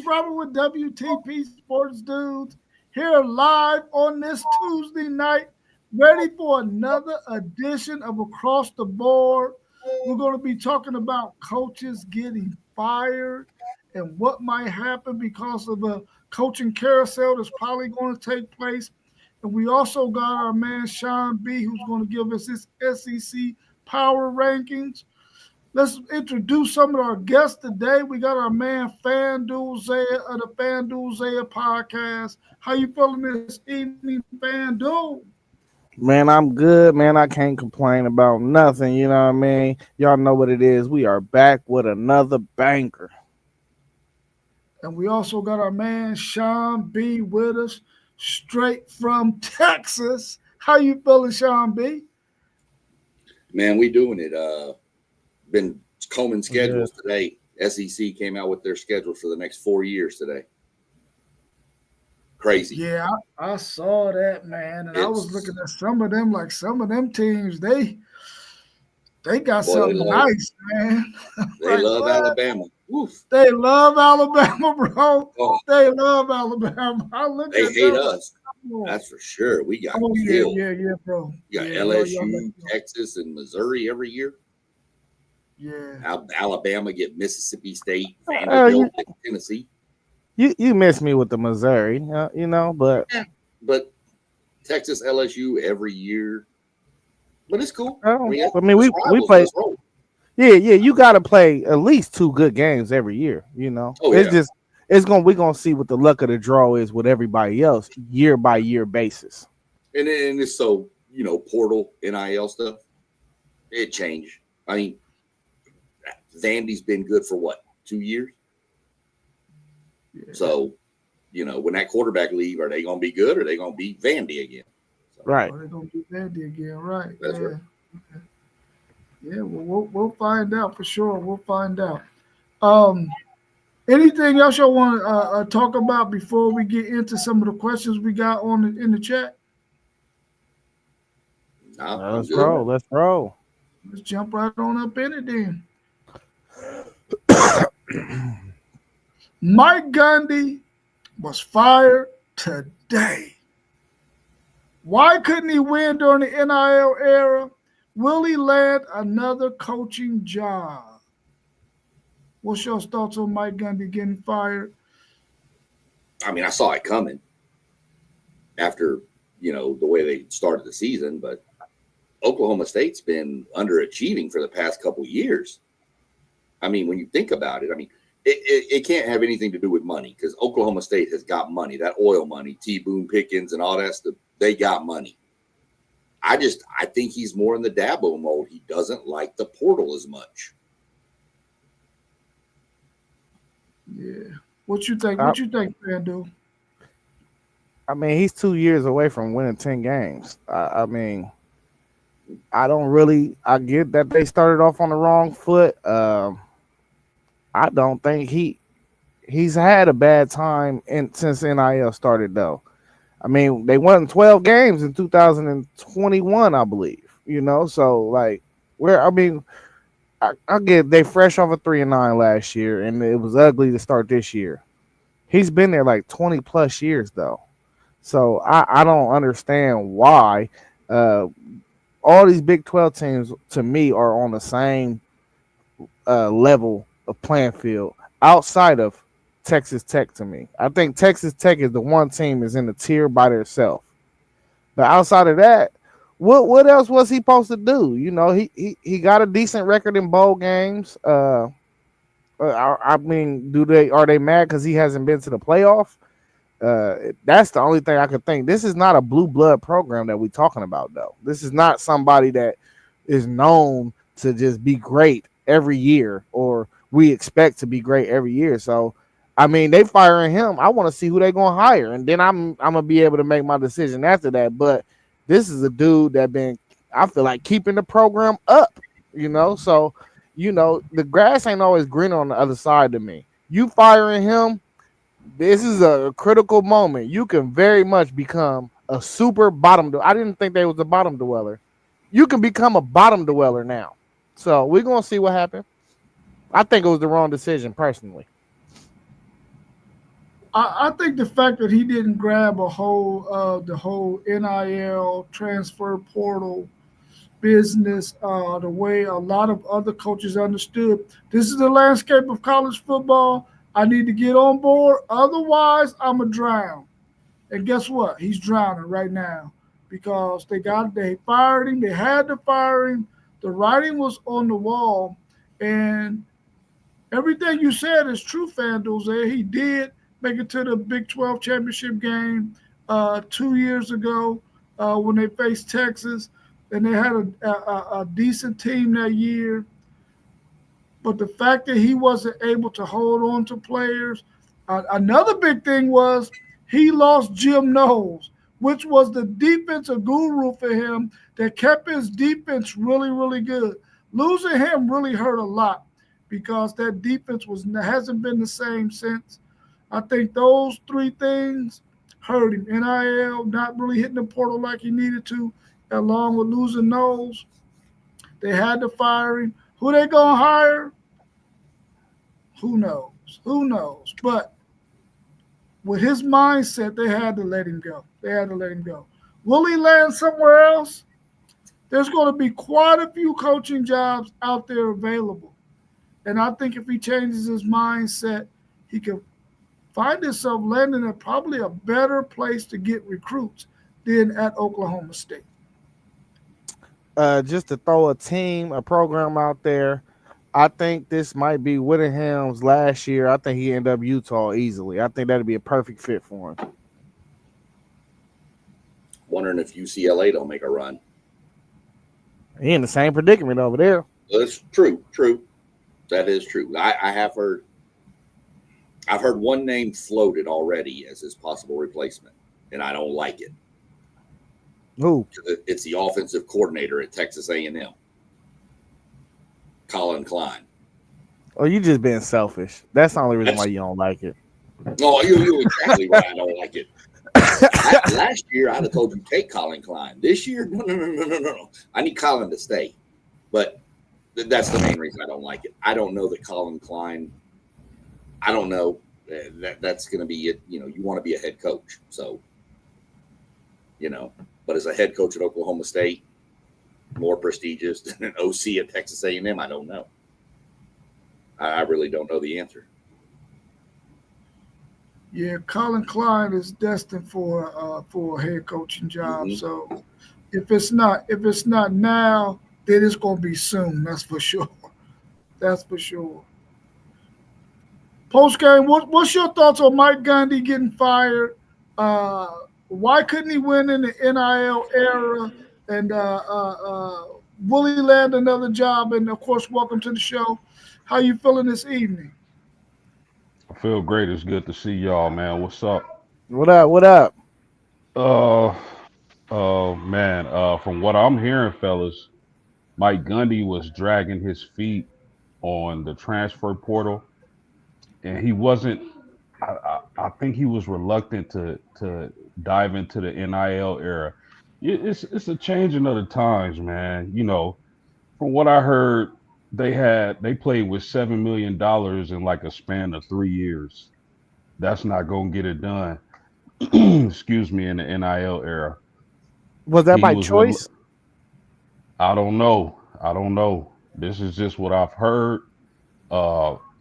Robert with WTP Sports Dudes here live on this Tuesday night, ready for another edition of Across the Board. We're going to be talking about coaches getting fired and what might happen because of a coaching carousel that's probably going to take place. And we also got our man Sean B, who's going to give us his SEC power rankings. Let's introduce some of our guests today. We got our man FanDuel Zaya of the FanDuel Zaya podcast. How you feeling this evening, FanDuel? Man, I'm good, man. I can't complain about nothing. You know what I mean? Y'all know what it is. We are back with another banker. And we also got our man Sean B with us, straight from Texas. How you feeling, Sean B? Man, we doing it. Been combing schedules Good. today. SEC came out with their schedule for the next 4 years today. Crazy. Yeah, I saw that, man. And I was It's looking at some of them, like some of them teams, they got boy, something nice, man. they Like love what? Alabama. Woof. They love Alabama, bro. Oh, They love Alabama. I looked they at hate them like, us. come on. That's for sure. We got Oh yeah, killed. yeah, bro. You got Yeah, y'all let LSU, Texas, and Missouri every year. yeah. Alabama get Mississippi State, You, Vanderbilt, and Tennessee. you miss me with the Missouri, but But Texas, LSU every year. But it's cool. oh, That's I mean we rivals. play. Let's roll. Yeah. You got to play at least two good games every year. Oh It's yeah. just we're gonna see what the luck of the draw is with everybody else year by year basis. And it's so, portal, NIL stuff, it changed. I mean, Vandy's been good for what, 2 years? Yeah. So, when that quarterback leave, are they going to be good or are they going to be Vandy again? So, Right. Oh, they're gonna do Vandy again, right? That's Yeah. right. Yeah, well, we'll find out for sure. We'll find out. Um, Anything else y'all want to talk about before we get into some of the questions we got in the chat? No, I'm Let's good. roll. Let's roll. Let's jump right on up in it then. Mike Gundy was fired today. Why couldn't he win during the NIL era? Will he land another coaching job? What's your thoughts on Mike Gundy getting fired? I mean, I saw it coming after, the way they started the season, but Oklahoma State's been underachieving for the past couple of years. I mean, when you think about it, it can't have anything to do with money because Oklahoma State has got money, that oil money, T. Boone Pickens and all that stuff. They got money. I think he's more in the Dabo mode. He doesn't like the portal as much. Yeah. What you think? I, What you think, FanDuel? I mean, he's 2 years away from winning 10 games. I mean, I don't really. I get that they started off on the wrong foot. I don't think he's had a bad time since NIL started though. I mean, they won 12 games in 2021, I believe. So like I get they fresh off a 3-9 last year, and it was ugly to start this year. He's been there like 20 plus years though, so I don't understand why. Uh, all these Big 12 teams to me are on the same level of playing field outside of Texas Tech to me. I think Texas Tech is the one team is in the tier by themselves. But outside of that, what else was he supposed to do? He got a decent record in bowl games. I mean, are they mad because he hasn't been to the playoff? That's the only thing I could think. This is not a blue blood program that we're talking about, though. This is not somebody that is known to just be great every year, or we expect to be great every year. So, I mean, they firing him. I want to see who they're gonna hire, and then I'm gonna be able to make my decision after that. But this is a dude that I feel like keeping the program up. So the grass ain't always greener on the other side to me. You firing him, this is a critical moment. You can very much become a super bottom dweller. I didn't think they was a bottom dweller. You can become a bottom dweller now. So we're gonna see what happens. I think it was the wrong decision personally. I think the fact that he didn't grab the whole NIL transfer portal business the way a lot of other coaches understood. This is the landscape of college football. I need to get on board. Otherwise, I'm a drown. And guess what? He's drowning right now because they fired him. They had to fire him. The writing was on the wall, and everything you said is true, FanDuel. He did make it to the Big 12 championship game 2 years ago when they faced Texas, and they had a decent team that year. But the fact that he wasn't able to hold on to players, another big thing was he lost Jim Knowles, which was the defensive guru for him that kept his defense really, really good. Losing him really hurt a lot because that defense hasn't been the same since. I think those three things hurt him. NIL, not really hitting the portal like he needed to, along with losing Knowles. They had to fire him. Who they gonna hire? Who knows? Who knows? But with his mindset, they had to let him go. They had to let him go. Will he land somewhere else? There's going to be quite a few coaching jobs out there available. And I think if he changes his mindset, he can find himself landing at probably a better place to get recruits than at Oklahoma State. Just to throw a program out there, I think this might be Whittingham's last year. I think he ended up Utah easily. I think that'd be a perfect fit for him. Wondering if UCLA don't make a run. He in the same predicament over there. That's true. That is true. I have heard. I've heard one name floated already as his possible replacement, and I don't like it. Who? It's the offensive coordinator at Texas A&M, Colin Klein. Oh, you just being selfish. That's the only reason why you don't like it. No, you're exactly why I don't like it. Last year, I'd have told you take Colin Klein. This year, no. I need Colin to stay. But that's the main reason I don't like it. I don't know that Colin Klein, I don't know. That's going to be it. You want to be a head coach. So, but as a head coach at Oklahoma State, more prestigious than an OC at Texas A&M, I don't know. I really don't know the answer. Yeah, Colin Klein is destined for a head coaching job. Mm-hmm. So if it's not now, then it's going to be soon. That's for sure. That's for sure. Post game, what's your thoughts on Mike Gundy getting fired? Why couldn't he win in the NIL era? And will he land another job? And of course, welcome to the show. How you feeling this evening? I feel great. It's good to see y'all, man. What's up? What up? Man. From what I'm hearing, fellas, Mike Gundy was dragging his feet on the transfer portal, and he wasn't. I think he was reluctant to dive into the NIL era. It's a changing of the times, man. From what I heard, they played with $7 million in like a span of 3 years. That's not gonna get it done. Excuse me, in the NIL era. Was that by choice? I don't know. This is just what I've heard.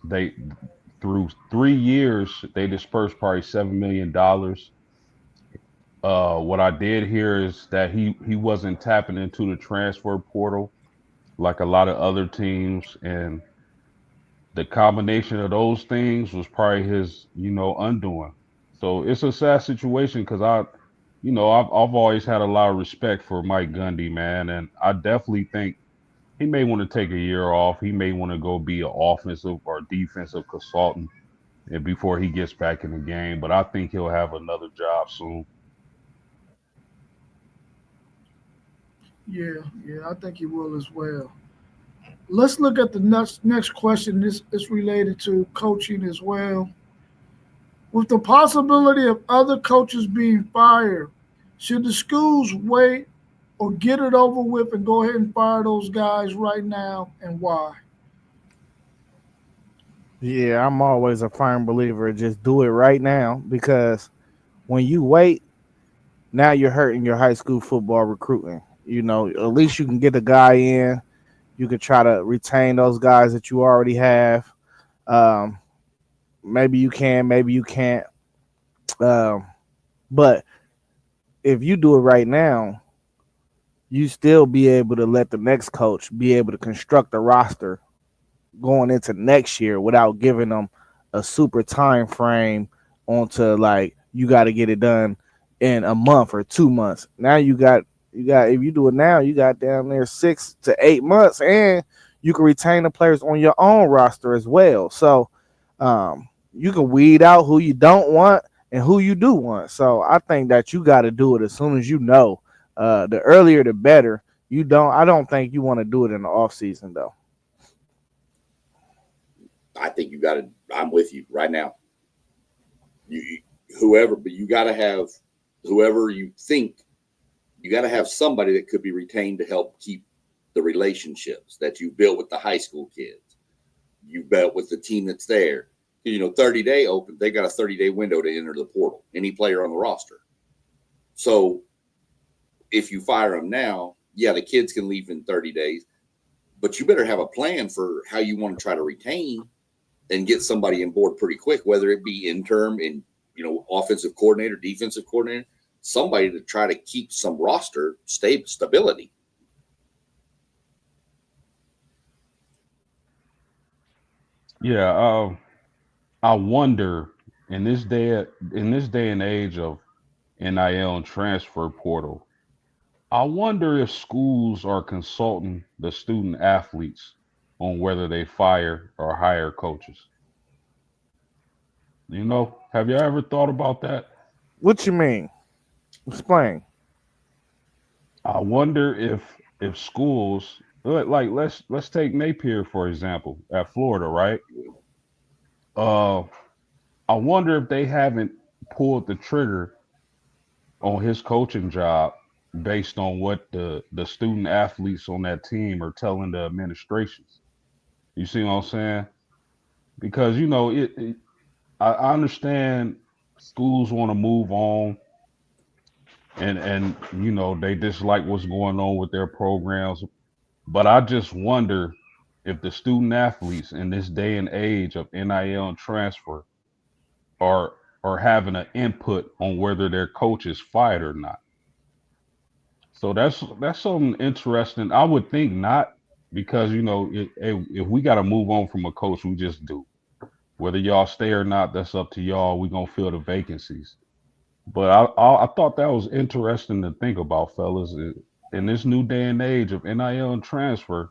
They through 3 years they dispersed probably $7 million. What I did hear is that he wasn't tapping into the transfer portal like a lot of other teams, and the combination of those things was probably his, undoing. So it's a sad situation because I've always had a lot of respect for Mike Gundy, man, and I definitely think he may want to take a year off. He may want to go be an offensive or defensive consultant, and before he gets back in the game. But I think he'll have another job soon. Yeah, I think he will as well. Let's look at the next question. This is related to coaching as well. With the possibility of other coaches being fired, should the schools wait or get it over with and go ahead and fire those guys right now, and why? Yeah, I'm always a firm believer. Just do it right now because when you wait, now you're hurting your high school football recruiting. You know, at least you can get a guy in. You can try to retain those guys that you already have. Um, maybe you can, maybe you can't. Um, but if you do it right now, you still be able to let the next coach be able to construct a roster going into next year without giving them a super time frame onto like you got to get it done in a month or 2 months. Now you got if you do it now, you got down there 6 to 8 months, and you can retain the players on your own roster as well. So you can weed out who you don't want and who you do want. So I think that you got to do it as soon as you know. The earlier the better. I don't think you want to do it in the off season though. I think you got to. I'm with you right now. Whoever, but you got to have whoever you think. You got to have somebody that could be retained to help keep the relationships that you built with the high school kids. You built with the team that's there. 30-day open. They got a 30-day window to enter the portal. Any player on the roster. So if you fire them now, yeah, the kids can leave in 30 days, but you better have a plan for how you want to try to retain and get somebody on board pretty quick, whether it be interim and offensive coordinator, defensive coordinator, somebody to try to keep some roster stability. Yeah, I wonder in this day and age of NIL and transfer portal, I wonder if schools are consulting the student athletes on whether they fire or hire coaches. Have you ever thought about that? What you mean? Explain. I wonder if schools like let's take Napier for example at Florida, right? Uh, I wonder if they haven't pulled the trigger on his coaching job based on what the student athletes on that team are telling the administrations. You see what I'm saying? Because I understand schools want to move on and they dislike what's going on with their programs, but I just wonder if the student athletes in this day and age of NIL and transfer are are having an input on whether their coach is fired or not. So that's something interesting. I would think not, because if we got to move on from a coach, we just do. Whether y'all stay or not, that's up to y'all. We gonna fill the vacancies. But I thought that was interesting to think about, fellas. In this new day and age of NIL and transfer,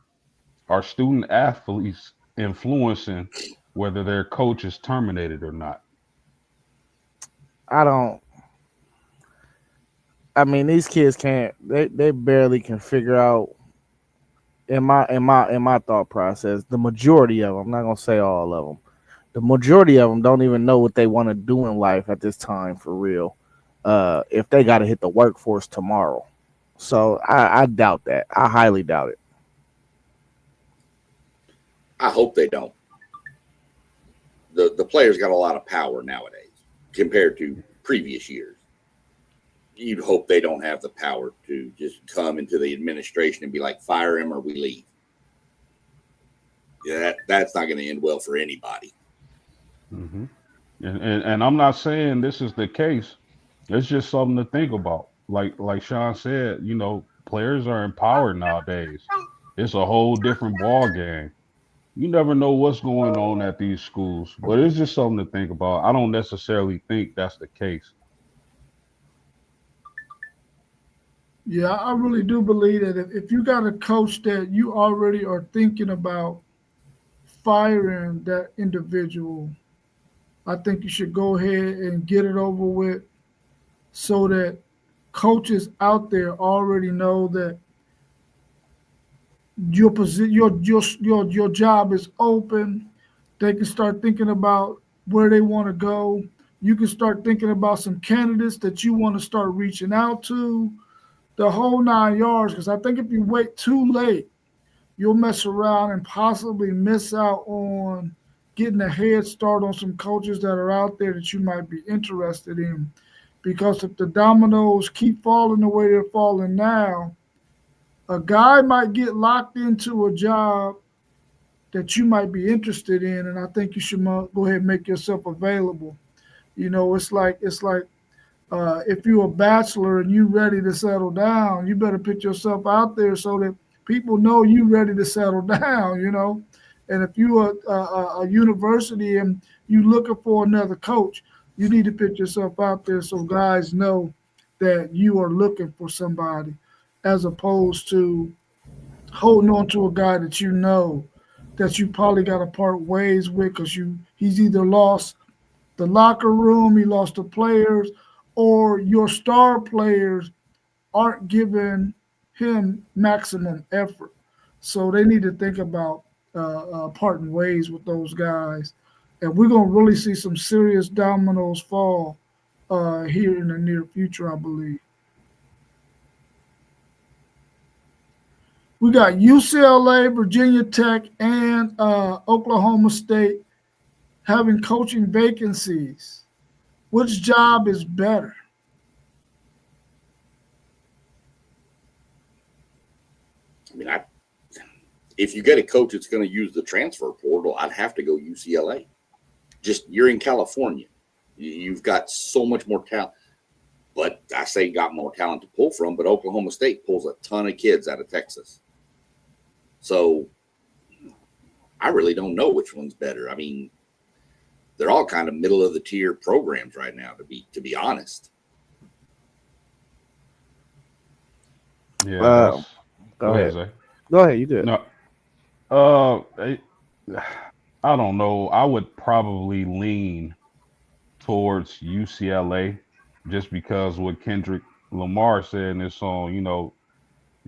are student athletes influencing whether their coach is terminated or not? I don't. I mean, these kids can't. They barely can figure out. In my thought process, the majority of them. I'm not gonna say all of them. The majority of them don't even know what they want to do in life at this time for real. If they got to hit the workforce tomorrow, so I doubt that. I highly doubt it. I hope they don't. The players got a lot of power nowadays compared to previous years. You'd hope they don't have the power to just come into the administration and be like, fire him or we leave. Yeah, that's not going to end well for anybody. hmm and I'm not saying this is the case. It's just something to think about. Like Sean said, players are empowered nowadays. It's a whole different ball game. You never know what's going on at these schools, but it's just something to think about. I don't necessarily think that's the case. Yeah, I really do believe that if you got a coach that you already are thinking about firing that individual, I think you should go ahead and get it over with so that coaches out there already know that your job is open. They can start thinking about where they want to go. You can start thinking about some candidates that you want to start reaching out to, the whole 9 yards. Because I think if you wait too late, you'll mess around and possibly miss out on getting a head start on some coaches that are out there that you might be interested in. Because if the dominoes keep falling the way they're falling now, a guy might get locked into a job that you might be interested in, and I think you should go ahead and make yourself available. It's like if you're a bachelor and you ready to settle down, you better put yourself out there so that people know you ready to settle down. And if you are a university and you looking for another coach, you need to put yourself out there so guys know that you are looking for somebody, as opposed to holding on to a guy that you know that you probably got to part ways with because he's either lost the locker room, he lost the players, or your star players aren't giving him maximum effort. So they need to think about parting ways with those guys. And we're going to really see some serious dominoes fall here in the near future, I believe. We got UCLA, Virginia Tech, and Oklahoma State having coaching vacancies. Which job is better? I mean, if you get a coach that's going to use the transfer portal, I'd have to go UCLA. Just you're in California. You've got so much more talent. But I say got more talent to pull from, but Oklahoma State pulls a ton of kids out of Texas. So I really don't know which one's better. I mean, they're all kind of middle of the tier programs right now, to be honest. Yeah. Go ahead. Zay. Go ahead. You good? No. I don't know. I would probably lean towards UCLA just because what Kendrick Lamar said in this song,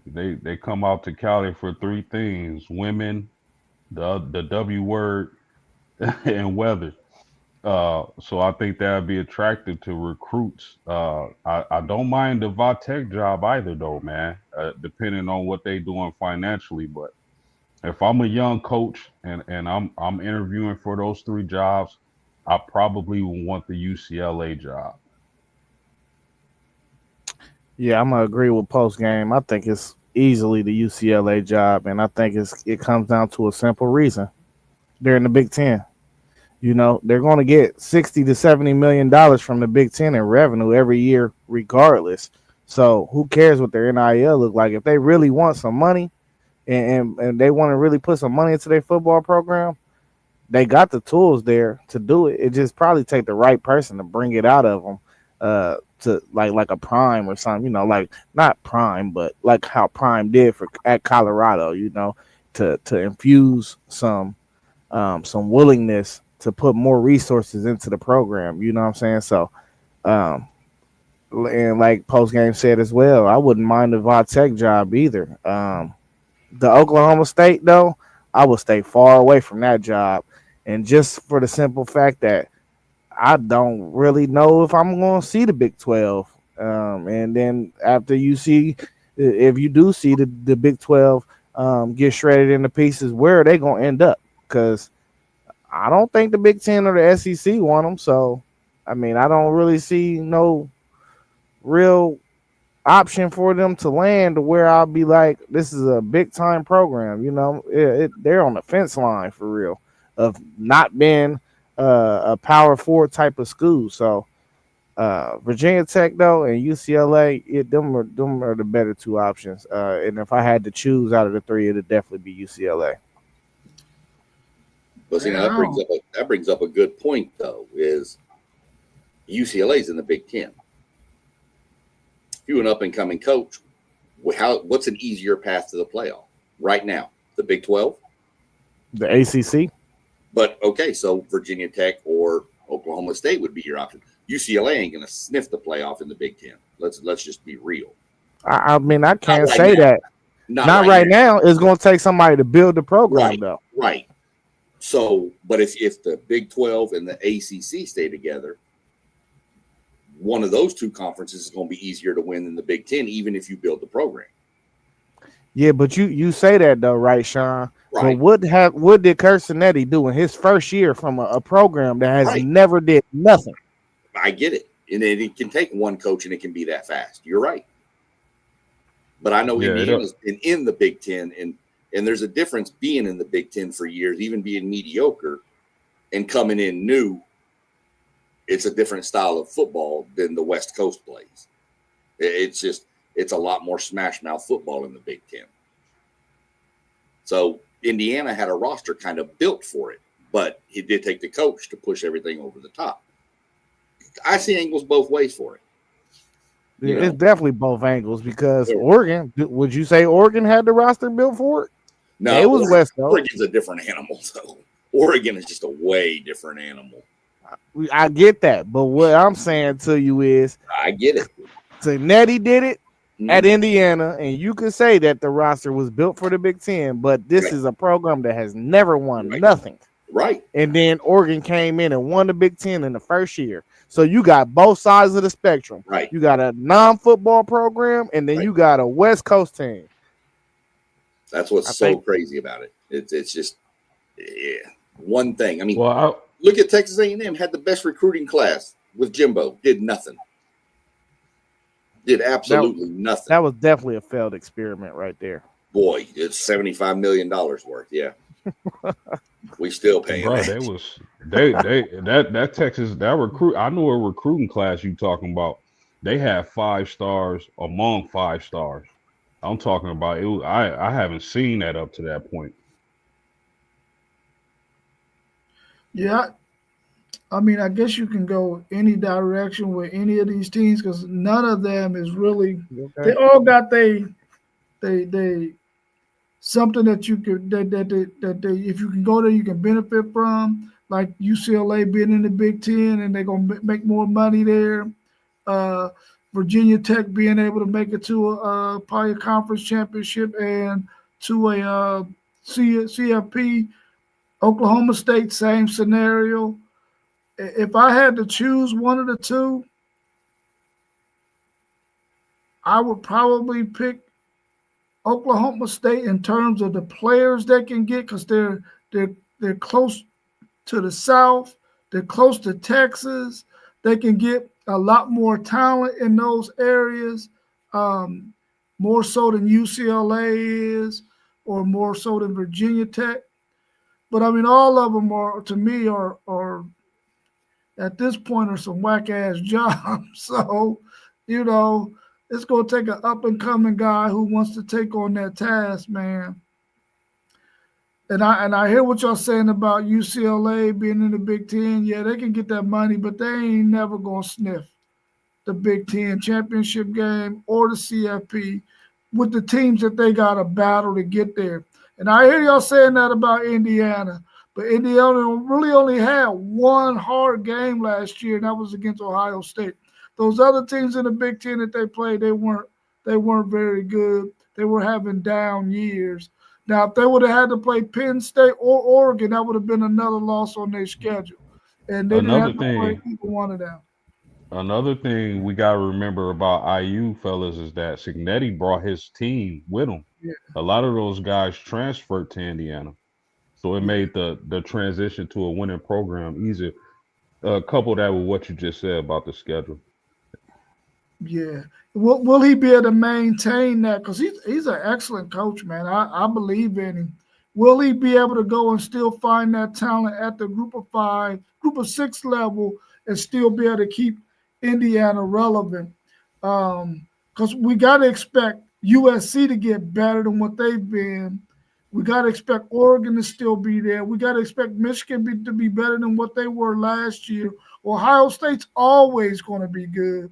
they come out to Cali for three things: women, the W word, and weather. So I think that'd be attractive to recruits. I don't mind the Vatech job either, though, man. Depending on what they doing financially, but if I'm a young coach and I'm interviewing for those three jobs, I probably would want the UCLA job. Yeah, I'm gonna agree with post game. I think it's easily the UCLA job, and I think it comes down to a simple reason: they're in the Big Ten. They're going to get $60 to $70 million from the Big Ten in revenue every year, regardless. So who cares what their NIL look like? If they really want some money and they want to really put some money into their football program, they got the tools there to do it. It just probably take the right person to bring it out of them, to like a Prime or something. Like not Prime, but like how Prime did at Colorado. To infuse some willingness to put more resources into the program. You know what I'm saying? So, and like post game said as well, I wouldn't mind the Vatech job either. The Oklahoma State though, I would stay far away from that job, and just for the simple fact that I don't really know if I'm going to see the Big 12. And then after you see, if you do see the Big 12 get shredded into pieces, where are they going to end up? Because I don't think the Big Ten or the SEC want them. So, I mean, I don't really see no real option for them to land to where I'll be like, this is a big time program. They're on the fence line for real of not being a Power 4 type of school. So, Virginia Tech though and UCLA, them are the better two options. And if I had to choose out of the three, it'd definitely be UCLA. But see, now that brings up a good point, though, is UCLA's in the Big Ten. If you're an up-and-coming coach, what's an easier path to the playoff right now? The Big 12? The ACC? But, okay, so Virginia Tech or Oklahoma State would be your option. UCLA ain't going to sniff the playoff in the Big Ten. Let's just be real. I mean, I can't say that. Not right now. It's going to take somebody to build the program, though. Right. So, but if the Big 12 and the ACC stay together, one of those two conferences is going to be easier to win than the Big Ten, even if you build the program. Yeah, but you say that though, right, Sean? But Right. what did Curcinetti do in his first year from a program that has Right. never did nothing? I get it. And it can take one coach and it can be that fast. You're right. But I know Yeah, Indiana's been in the Big Ten, and there's a difference being in the Big Ten for years, even being mediocre and coming in new. It's a different style of football than the West Coast plays. It's a lot more smash mouth football in the Big Ten. So Indiana had a roster kind of built for it, but he did take the coach to push everything over the top. I see angles both ways for it. You It's know? definitely both angles because Yeah. Oregon. Would you say Oregon had the roster built for it? No, They was West Coast. Oregon's a different animal, though. Oregon is just a way different animal. I get that, but what I'm saying to you is, I get it. Cincinnati did it Mhm. at Indiana, and you could say that the roster was built for the Big Ten, but this Right. is a program that has never won Right. nothing. Right. And then Oregon came in and won the Big Ten in the first year. So you got both sides of the spectrum. Right. You got a non-football program, and then Right. you got a West Coast team. That's what's I so think- crazy about it. It's just one thing. I mean, well, look at Texas A&M, had the best recruiting class with Jimbo, did nothing. Did absolutely nothing. That was definitely a failed experiment right there. Boy, it's $75 million worth. Yeah. We still paying bro, that. that Texas that recruit. I know a recruiting class you talking about. They have 5 stars among 5 stars. I'm talking about it. I haven't seen that up to that point. Yeah, I mean, I guess you can go any direction with any of these teams because none of them is really. They all got they something that you could that they if you can go there you can benefit from, like UCLA being in the Big Ten and they're gonna make more money there. Uh, Virginia Tech being able to make it to a probably a conference championship and to a CFP. Oklahoma State, same scenario. If I had to choose one of the two, I would probably pick Oklahoma State in terms of the players they can get because they're close to the South, they're close to Texas. They can get a lot more talent in those areas, more so than UCLA is, or more so than Virginia Tech. But I mean, all of them are to me are at this point are some whack ass jobs. So, you know, it's gonna take an up and coming guy who wants to take on that task, man. And I hear what y'all saying about UCLA being in the Big Ten. Yeah, they can get that money, but they ain't never gonna sniff the Big Ten championship game or the CFP with the teams that they got to battle to get there. And I hear y'all saying that about Indiana, but Indiana really only had one hard game last year, and that was against Ohio State. Those other teams in the Big Ten that they played, they weren't very good. They were having down years. Now, if they would have had to play Penn State or Oregon, that would have been another loss on their schedule. And they didn't have to play either one of them. Another thing we gotta remember about IU fellas is that Cignetti brought his team with him. Yeah. A lot of those guys transferred to Indiana, so it made the transition to a winning program easier. Couple that with what you just said about the schedule. Yeah. Will he be able to maintain that? Because he's an excellent coach, man. I believe in him. Will he be able to go and still find that talent at the group of 6 level and still be able to keep Indiana relevant? Because we got to expect USC to get better than what they've been. We got to expect Oregon to still be there. We got to expect Michigan to be better than what they were last year. Ohio State's always going to be good.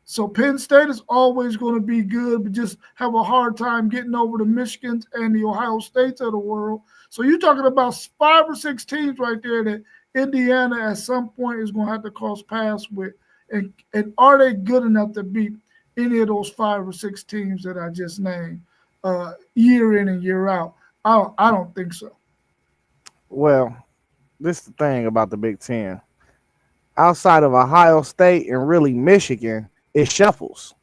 So Penn State is always going to be good, but just have a hard time getting over the Michigans and the Ohio States of the world. So you're talking about 5 or 6 teams right there that Indiana at some point is going to have to cross paths with. And are they good enough to beat any of those 5 or 6 teams that I just named year in and year out? I don't think so. Well, this is the thing about the Big Ten. Outside of Ohio State and really Michigan, it shuffles.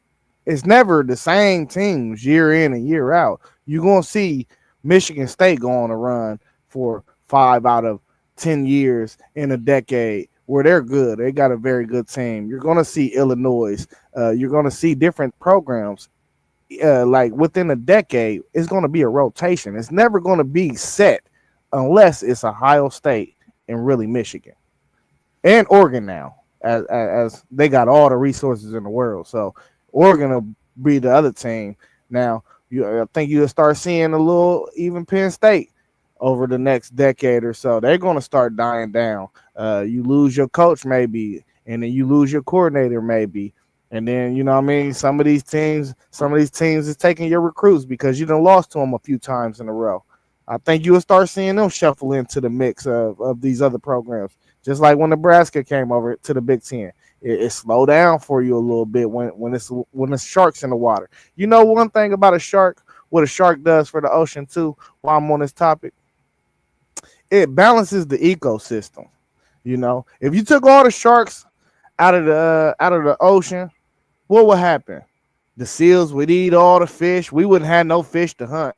It's never the same teams year in and year out. You're gonna see Michigan State go on a run for 5 out of 10 years in a decade where they're good. They got a very good team. You're gonna see Illinois. You're gonna see different programs. Like within a decade, it's gonna be a rotation. It's never gonna be set unless it's Ohio State and really Michigan and Oregon now, as they got all the resources in the world. So Oregon will be the other team. Now, I think you'll start seeing a little even Penn State over the next decade or so. They're going to start dying down. You lose your coach maybe, and then you lose your coordinator maybe. And then, you know what I mean? Some of these teams is taking your recruits because you done lost to them a few times in a row. I think you'll start seeing them shuffle into the mix of these other programs. Just like when Nebraska came over to the Big Ten, it slowed down for you a little bit when it's sharks in the water. You know one thing about a shark, what a shark does for the ocean too. While I'm on this topic, it balances the ecosystem. You know, if you took all the sharks out of the ocean, what would happen? The seals would eat all the fish. We wouldn't have no fish to hunt.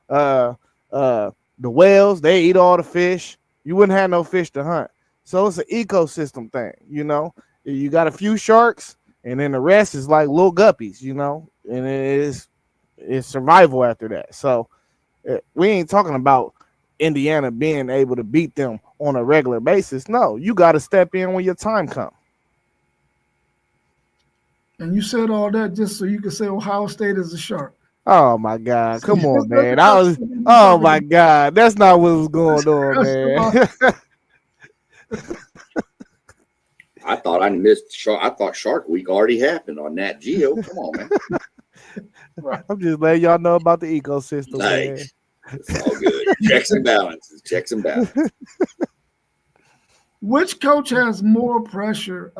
The whales, they eat all the fish. You wouldn't have no fish to hunt. So it's an ecosystem thing, you know. You got a few sharks, and then the rest is like little guppies, you know, and it's survival after that. So we ain't talking about Indiana being able to beat them on a regular basis. No, you got to step in when your time comes. And you said all that just so you could say Ohio State is a shark. Oh my God! Come on, man! Oh my God! That's not what was going on, man. I thought I missed Shark. I thought Shark Week already happened on Nat Geo. Come on, man. I'm just letting y'all know about the ecosystem, man. It's all good. Checks and balances. Checks and balances. Which coach has more pressure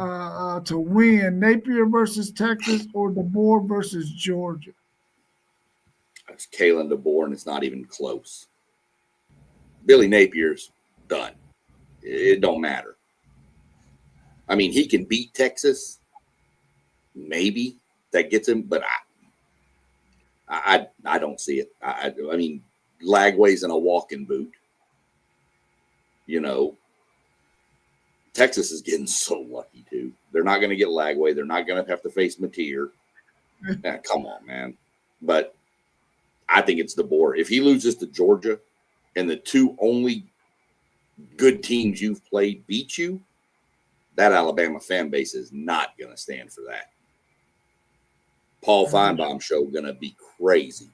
to win, Napier versus Texas or DeBoer versus Georgia? It's Kalen DeBoer, and it's not even close. Billy Napier's done. It don't matter. I mean, he can beat Texas. Maybe that gets him, but I don't see it. I mean, Lagway's in a walking boot. You know, Texas is getting so lucky too. They're not going to get Lagway. They're not going to have to face Mateer. Come on, man. But I think it's DeBoer. If he loses to Georgia and the two only good teams you've played beat you, that Alabama fan base is not going to stand for that. Paul Feinbaum show going to be crazy.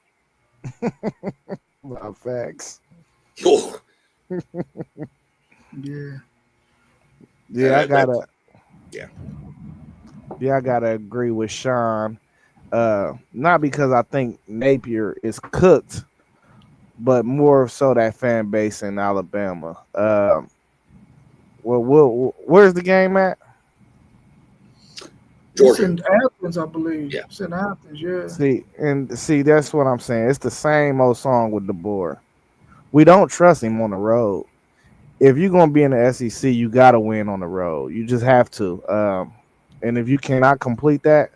Wow, facts. Oh. Yeah. Yeah, I gotta agree with Sean. Not because I think Napier is cooked, but more so that fan base in Alabama. Where's the game at? Georgia. It's in Athens, I believe. Yeah. It's in Athens, yeah. See, that's what I'm saying. It's the same old song with DeBoer. We don't trust him on the road. If you're gonna be in the SEC, you gotta win on the road. You just have to. And if you cannot complete that,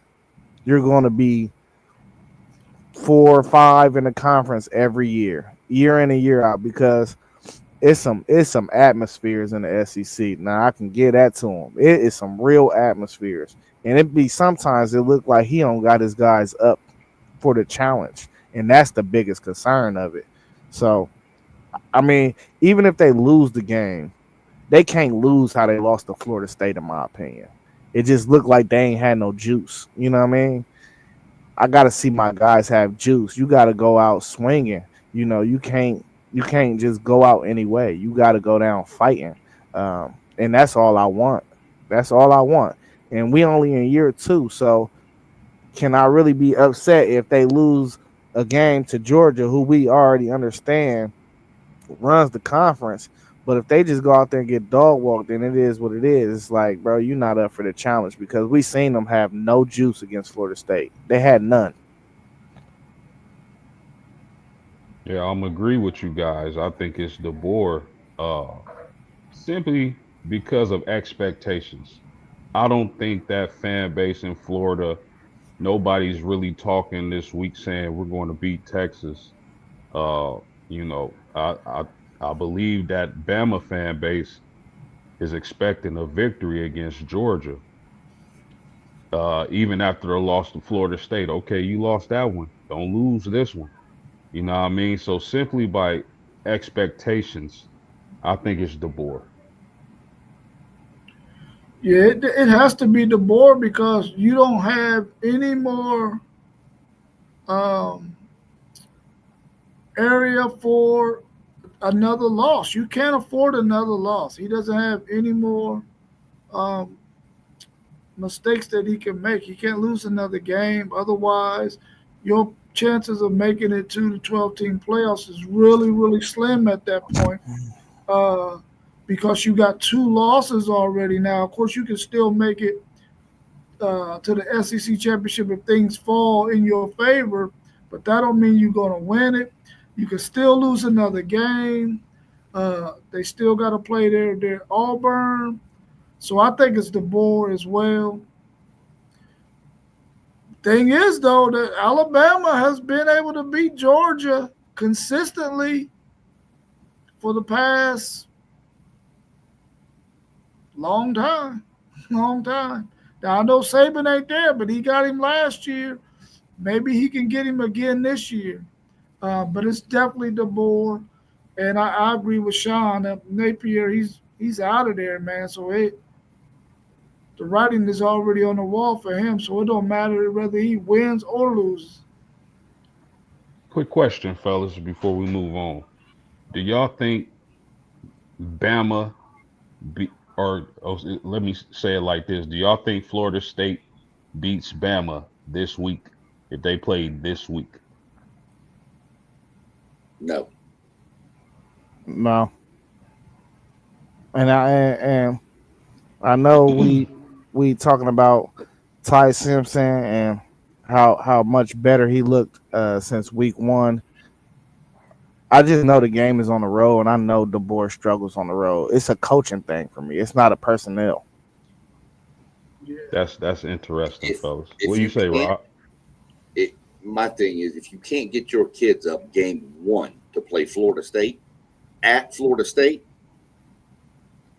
you're gonna be 4 or 5 in the conference every year in and year out, because it's some atmospheres in the SEC. Now I can get that to them. It is some real atmospheres, and it be sometimes it look like he don't got his guys up for the challenge, and that's the biggest concern of it. So, I mean, even if they lose the game, they can't lose how they lost to Florida State, in my opinion. It just looked like they ain't had no juice. You know what I mean? I got to see my guys have juice. You got to go out swinging. You know, you can't just go out anyway. You got to go down fighting. And that's all I want. That's all I want. And we only in year 2, so can I really be upset if they lose a game to Georgia, who we already understand runs the conference? But if they just go out there and get dog walked, then it is what it is. It's like, bro, you're not up for the challenge, because we seen them have no juice against Florida State. They had none. Yeah, I'm agree with you guys. I think it's DeBoer, simply because of expectations. I don't think that fan base in Florida, nobody's really talking this week saying we're going to beat Texas. Uh, you know, I believe that Bama fan base is expecting a victory against Georgia, even after the loss to Florida State. Okay, you lost that one. Don't lose this one. You know what I mean? So simply by expectations, I think it's DeBoer. Yeah, it has to be the board because you don't have any more um, area for another loss. You can't afford another loss. He doesn't have any more um, mistakes that he can make. He can't lose another game. Otherwise, your chances of making it to the 12 team playoffs is really, really slim at that point. Uh, because you got two losses already now. Of course, you can still make it to the SEC championship if things fall in your favor, but that don't mean you're going to win it. You can still lose another game. They still got to play their Auburn. So I think it's the board as well. Thing is, though, that Alabama has been able to beat Georgia consistently for the past long time. Long time. Now, I know Saban ain't there, but he got him last year. Maybe he can get him again this year. But it's definitely the board. And I agree with Sean. Napier, he's out of there, man. So the writing is already on the wall for him. So it don't matter whether he wins or loses. Quick question, fellas, before we move on. Do y'all think Bama be, or let me say it like this: do y'all think Florida State beats Bama this week if they played this week? No. No, and I know we talking about Ty Simpson and how much better he looked since week one. I just know the game is on the road, and I know DeBoer struggles on the road. It's a coaching thing for me. It's not a personnel. Yeah. That's interesting, If fellas. if What do you you say, can't, Rob? my thing is if you can't get your kids up game one to play Florida State at Florida State,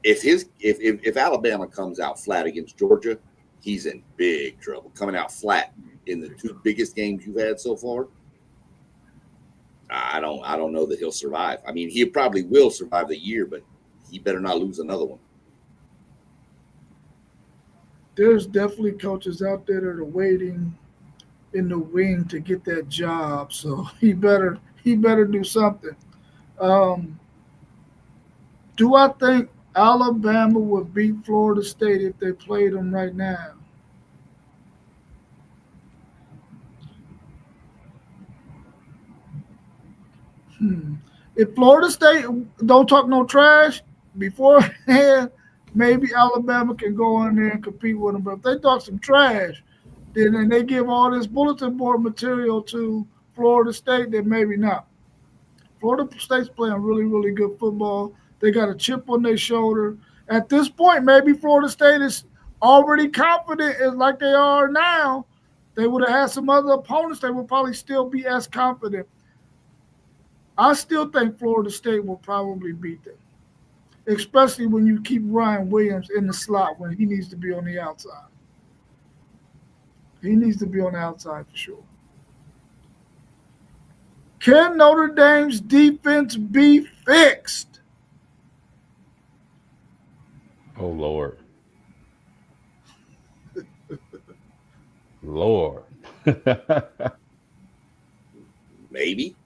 if Alabama comes out flat against Georgia, he's in big trouble. Coming out flat in the two biggest games you've had so far, I don't know that he'll survive. I mean, he probably will survive the year, but he better not lose another one. There's definitely coaches out there that are waiting in the wing to get that job. So he better do something. Um, do I think Alabama would beat Florida State if they played them right now? Hmm. If Florida State don't talk no trash beforehand, maybe Alabama can go in there and compete with them. But if they talk some trash, then they give all this bulletin board material to Florida State, then maybe not. Florida State's playing really, really good football. They got a chip on their shoulder. At this point, maybe Florida State is already confident like they are now. They would have had some other opponents, they would probably still be as confident. I still think Florida State will probably beat them, especially when you keep Ryan Williams in the slot when he needs to be on the outside. He needs to be on the outside for sure. Can Notre Dame's defense be fixed? Oh Lord, Lord. Maybe.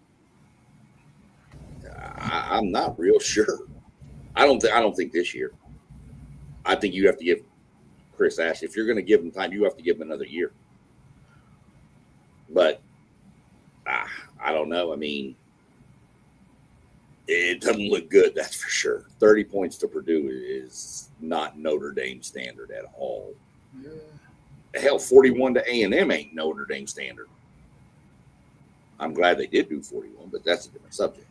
I'm not real sure. I don't think this year. I think you have to give Chris Ash, if you're going to give him time, you have to give him another year. But I don't know. I mean, it doesn't look good, that's for sure. 30 points to Purdue is not Notre Dame standard at all. Yeah. Hell, 41 to A&M ain't Notre Dame standard. I'm glad they did do 41, but that's a different subject.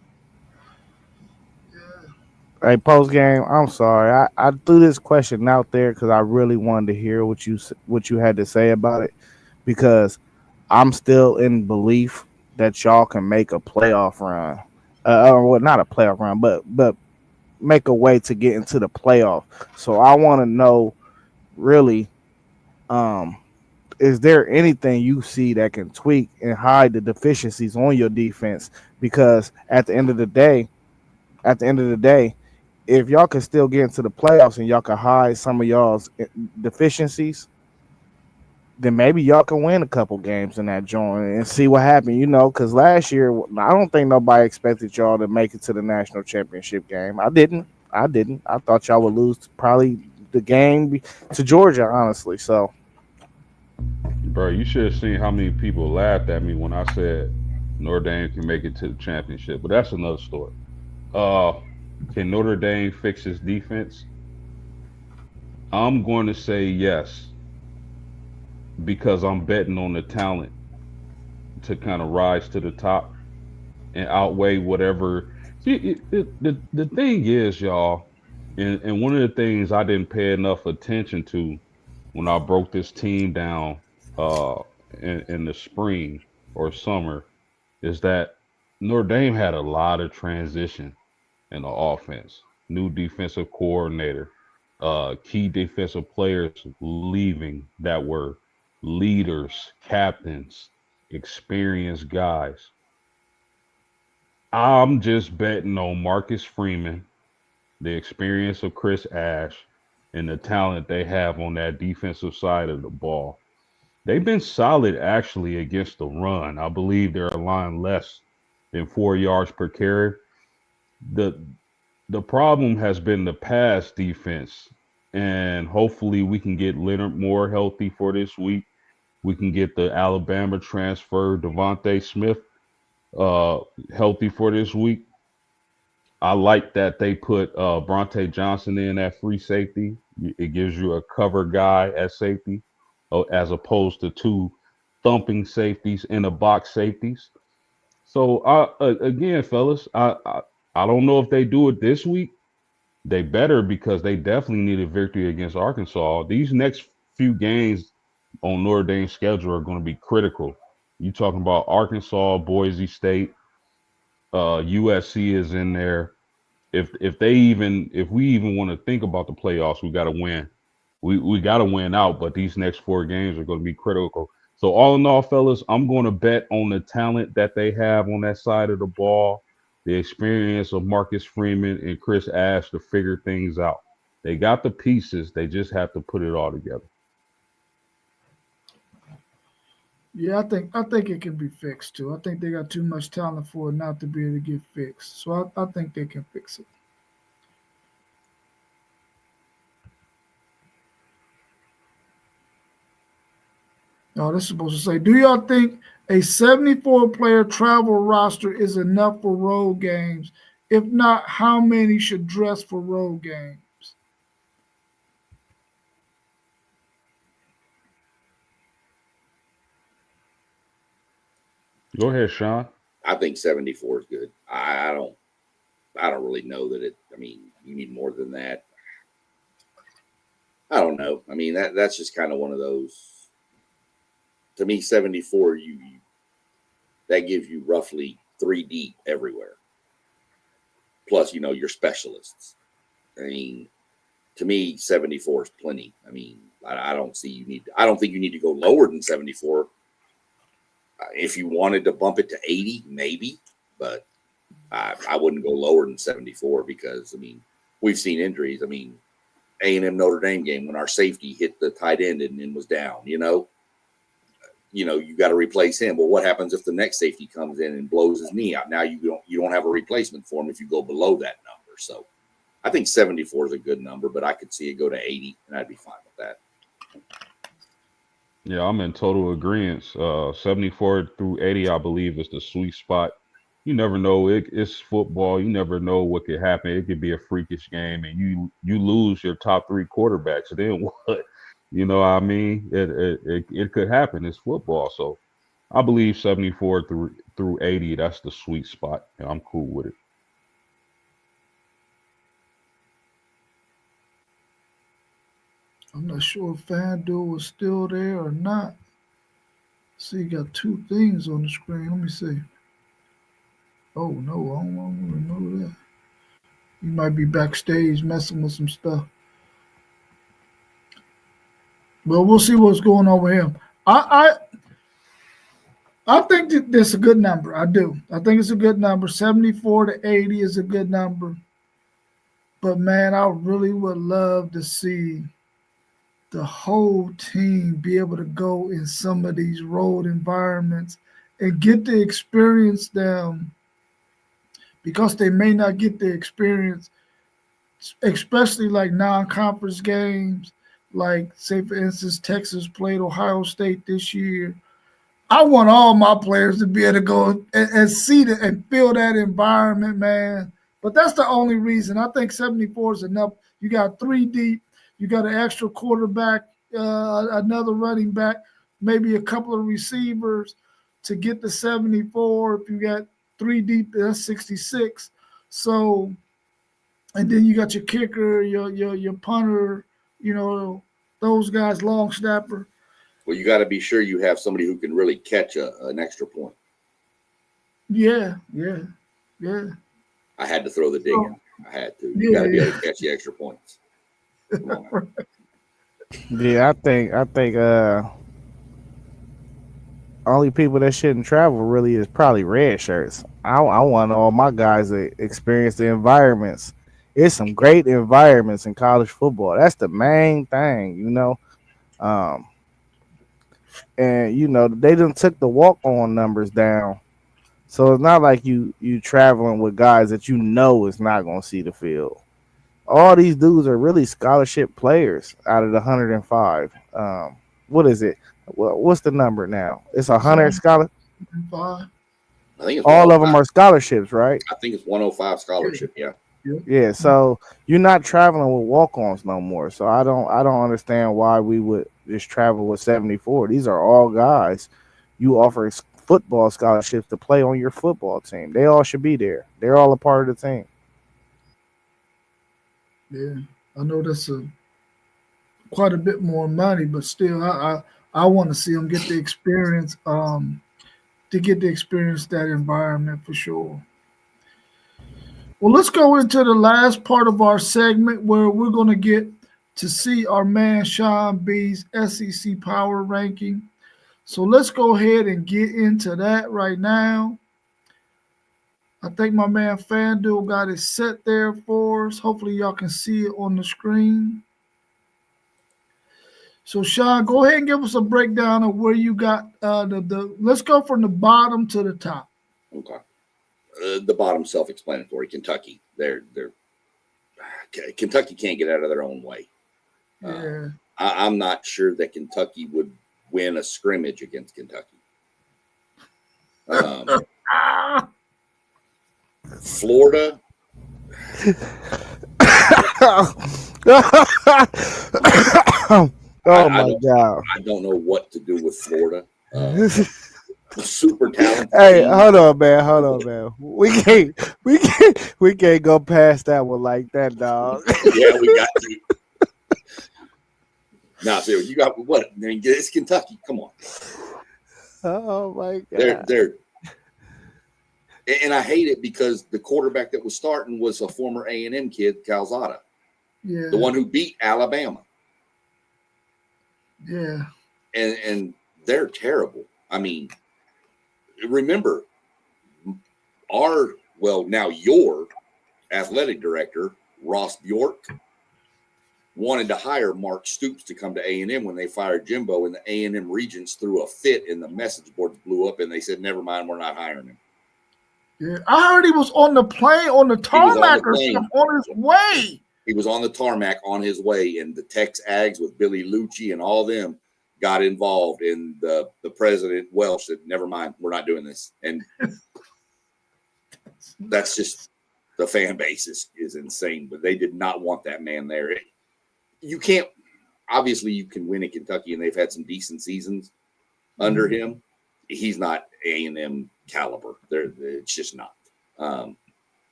Hey, post game. I'm sorry. I threw this question out there because I really wanted to hear what you had to say about it because I'm still in belief that y'all can make a playoff run. Well, not a playoff run, but make a way to get into the playoff. So I want to know really, um, is there anything you see that can tweak and hide the deficiencies on your defense? Because at the end of the day, if y'all can still get into the playoffs and y'all can hide some of y'all's deficiencies, then maybe y'all can win a couple games in that joint and see what happened. Because last year I don't think nobody expected y'all to make it to the national championship game. I didn't. I thought y'all would lose probably the game to Georgia, honestly. So, Bro, you should have seen how many people laughed at me when I said Notre Dame can make it to the championship. But that's another story. Uh, can Notre Dame fix its defense? I'm going to say yes because I'm betting on the talent to kind of rise to the top and outweigh whatever. See, the thing is, y'all, and one of the things I didn't pay enough attention to when I broke this team down uh, in the spring or summer is that Notre Dame had a lot of transition in the offense. New defensive coordinator, key defensive players leaving that were leaders, captains, experienced guys. I'm just betting on Marcus Freeman, the experience of Chris Ash, and the talent they have on that defensive side of the ball. They've been solid actually against the run. I believe they're aligned less than 4 yards per carry. The the problem has been the pass defense, and hopefully we can get Leonard Moore healthy for this week. We can get the Alabama transfer Devontae Smith uh, healthy for this week. I like that they put Bronte Johnson in at free safety. It gives you a cover guy at safety, as opposed to two thumping safeties in the box safeties. So again, fellas, I don't know if they do it this week. They better because they definitely need a victory against Arkansas. These next few games on Notre Dame's schedule are going to be critical. You talking about Arkansas, Boise State, USC is in there. If we even want to think about the playoffs, we got to win. We got to win out. But these next 4 games are going to be critical. So all in all, fellas, I'm going to bet on the talent that they have on that side of the ball, the experience of Marcus Freeman and Chris Ash to figure things out. They got the pieces. They just have to put it all together. Yeah, I think it can be fixed too. I think they got too much talent for it not to be able to get fixed. So I think they can fix it. No, this is supposed to say, do y'all think a 74-player travel roster is enough for road games? If not, how many should dress for road games? Go ahead, Sean. I think 74 is good. I don't really know that it. I mean, you need more than that. I don't know. I mean, that's just kind of one of those. To me, 74, that gives you roughly 3 deep everywhere. Plus, your specialists. I mean, to me, 74 is plenty. I mean, I don't see you need. I don't think you need to go lower than 74. If you wanted to bump it to 80, maybe, but I wouldn't go lower than 74 because, I mean, we've seen injuries. I mean, A&M Notre Dame game when our safety hit the tight end and was down, you got to replace him. Well, what happens if the next safety comes in and blows his knee out? Now you don't have a replacement for him if you go below that number. So I think 74 is a good number, but I could see it go to 80 and I'd be fine with that. Yeah, I'm in total agreement. 74 through 80, I believe, is the sweet spot. You never know. It's football. You never know what could happen. It could be a freakish game, and you lose your top 3 quarterbacks. Then what? You know what I mean? It could happen. It's football. So I believe 74 through 80. That's the sweet spot, and I'm cool with it. I'm not sure if FanDuel was still there or not. See, you got two things on the screen. Let me see. Oh no, I don't want to remove that. You might be backstage messing with some stuff. But we'll see what's going on with him. I think that that's a good number. I do. I think it's a good number. 74 to 80 is a good number. But man, I really would love to see the whole team be able to go in some of these road environments and get to experience them because they may not get the experience, especially like non-conference games. Like, say, for instance, Texas played Ohio State this year. I want all my players to be able to go and see it and feel that environment, man. But that's the only reason. I think 74 is enough. You got three deep. You got an extra quarterback, another running back, maybe a couple of receivers to get to 74. If you got three deep, that's 66. So, and then you got your kicker, your punter, those guys, long snapper. Well, you got to be sure you have somebody who can really catch an extra point. Yeah. I had to throw the dig in. I had to. You got to be able to catch the extra points. Come on. Yeah, I think only people that shouldn't travel really is probably red shirts. I want all my guys to experience the environments. It's some great environments in college football. That's the main thing, and they done took the walk-on numbers down. So it's not like you traveling with guys that is not going to see the field. All these dudes are really scholarship players out of the 105. What is it? What's the number now? It's 100 scholar. Five. I think it's all of them are scholarships, right? I think it's 105 scholarship. Yeah. Yeah. So you're not traveling with walk-ons no more. So I don't understand why we would just travel with 74. These are all guys you offer football scholarships to play on your football team. They all should be there. They're all a part of the team. Yeah, I know that's quite a bit more money, but still, I want to see them get the experience, that environment for sure. Well, let's go into the last part of our segment where we're going to get to see our man Sean B's SEC Power Ranking. So let's go ahead and get into that right now. I think my man FanDuel got it set there for us. Hopefully y'all can see it on the screen. So Sean, go ahead and give us a breakdown of where you got let's go from the bottom to the top. Okay. The bottom self-explanatory. Kentucky. Kentucky can't get out of their own way. Yeah. I'm not sure that Kentucky would win a scrimmage against Kentucky. Florida. My God. I don't know what to do with Florida. Super talented. Hey, hold on, man. We can't go past that one like that, dog. Yeah, we got to. Now, so you got what? I mean, it's Kentucky. Come on. Oh my God. They're and I hate it because the quarterback that was starting was a former A&M kid, Calzada. Yeah. The one who beat Alabama. Yeah. And they're terrible. I mean, remember your athletic director, Ross Bjork, wanted to hire Mark Stoops to come to A&M when they fired Jimbo, and the A&M regents threw a fit and the message boards blew up and they said, never mind, we're not hiring him. Yeah, I heard he was on the plane, on the tarmac or something, on his way. He was on the tarmac on his way, and the Tex Ags with Billy Lucci and all them got involved, and the president Welsh said, never mind, we're not doing this. And that's just, the fan base is insane, but they did not want that man there. You can't, obviously you can win at Kentucky, and they've had some decent seasons under him. He's not A&M caliber. It's just not.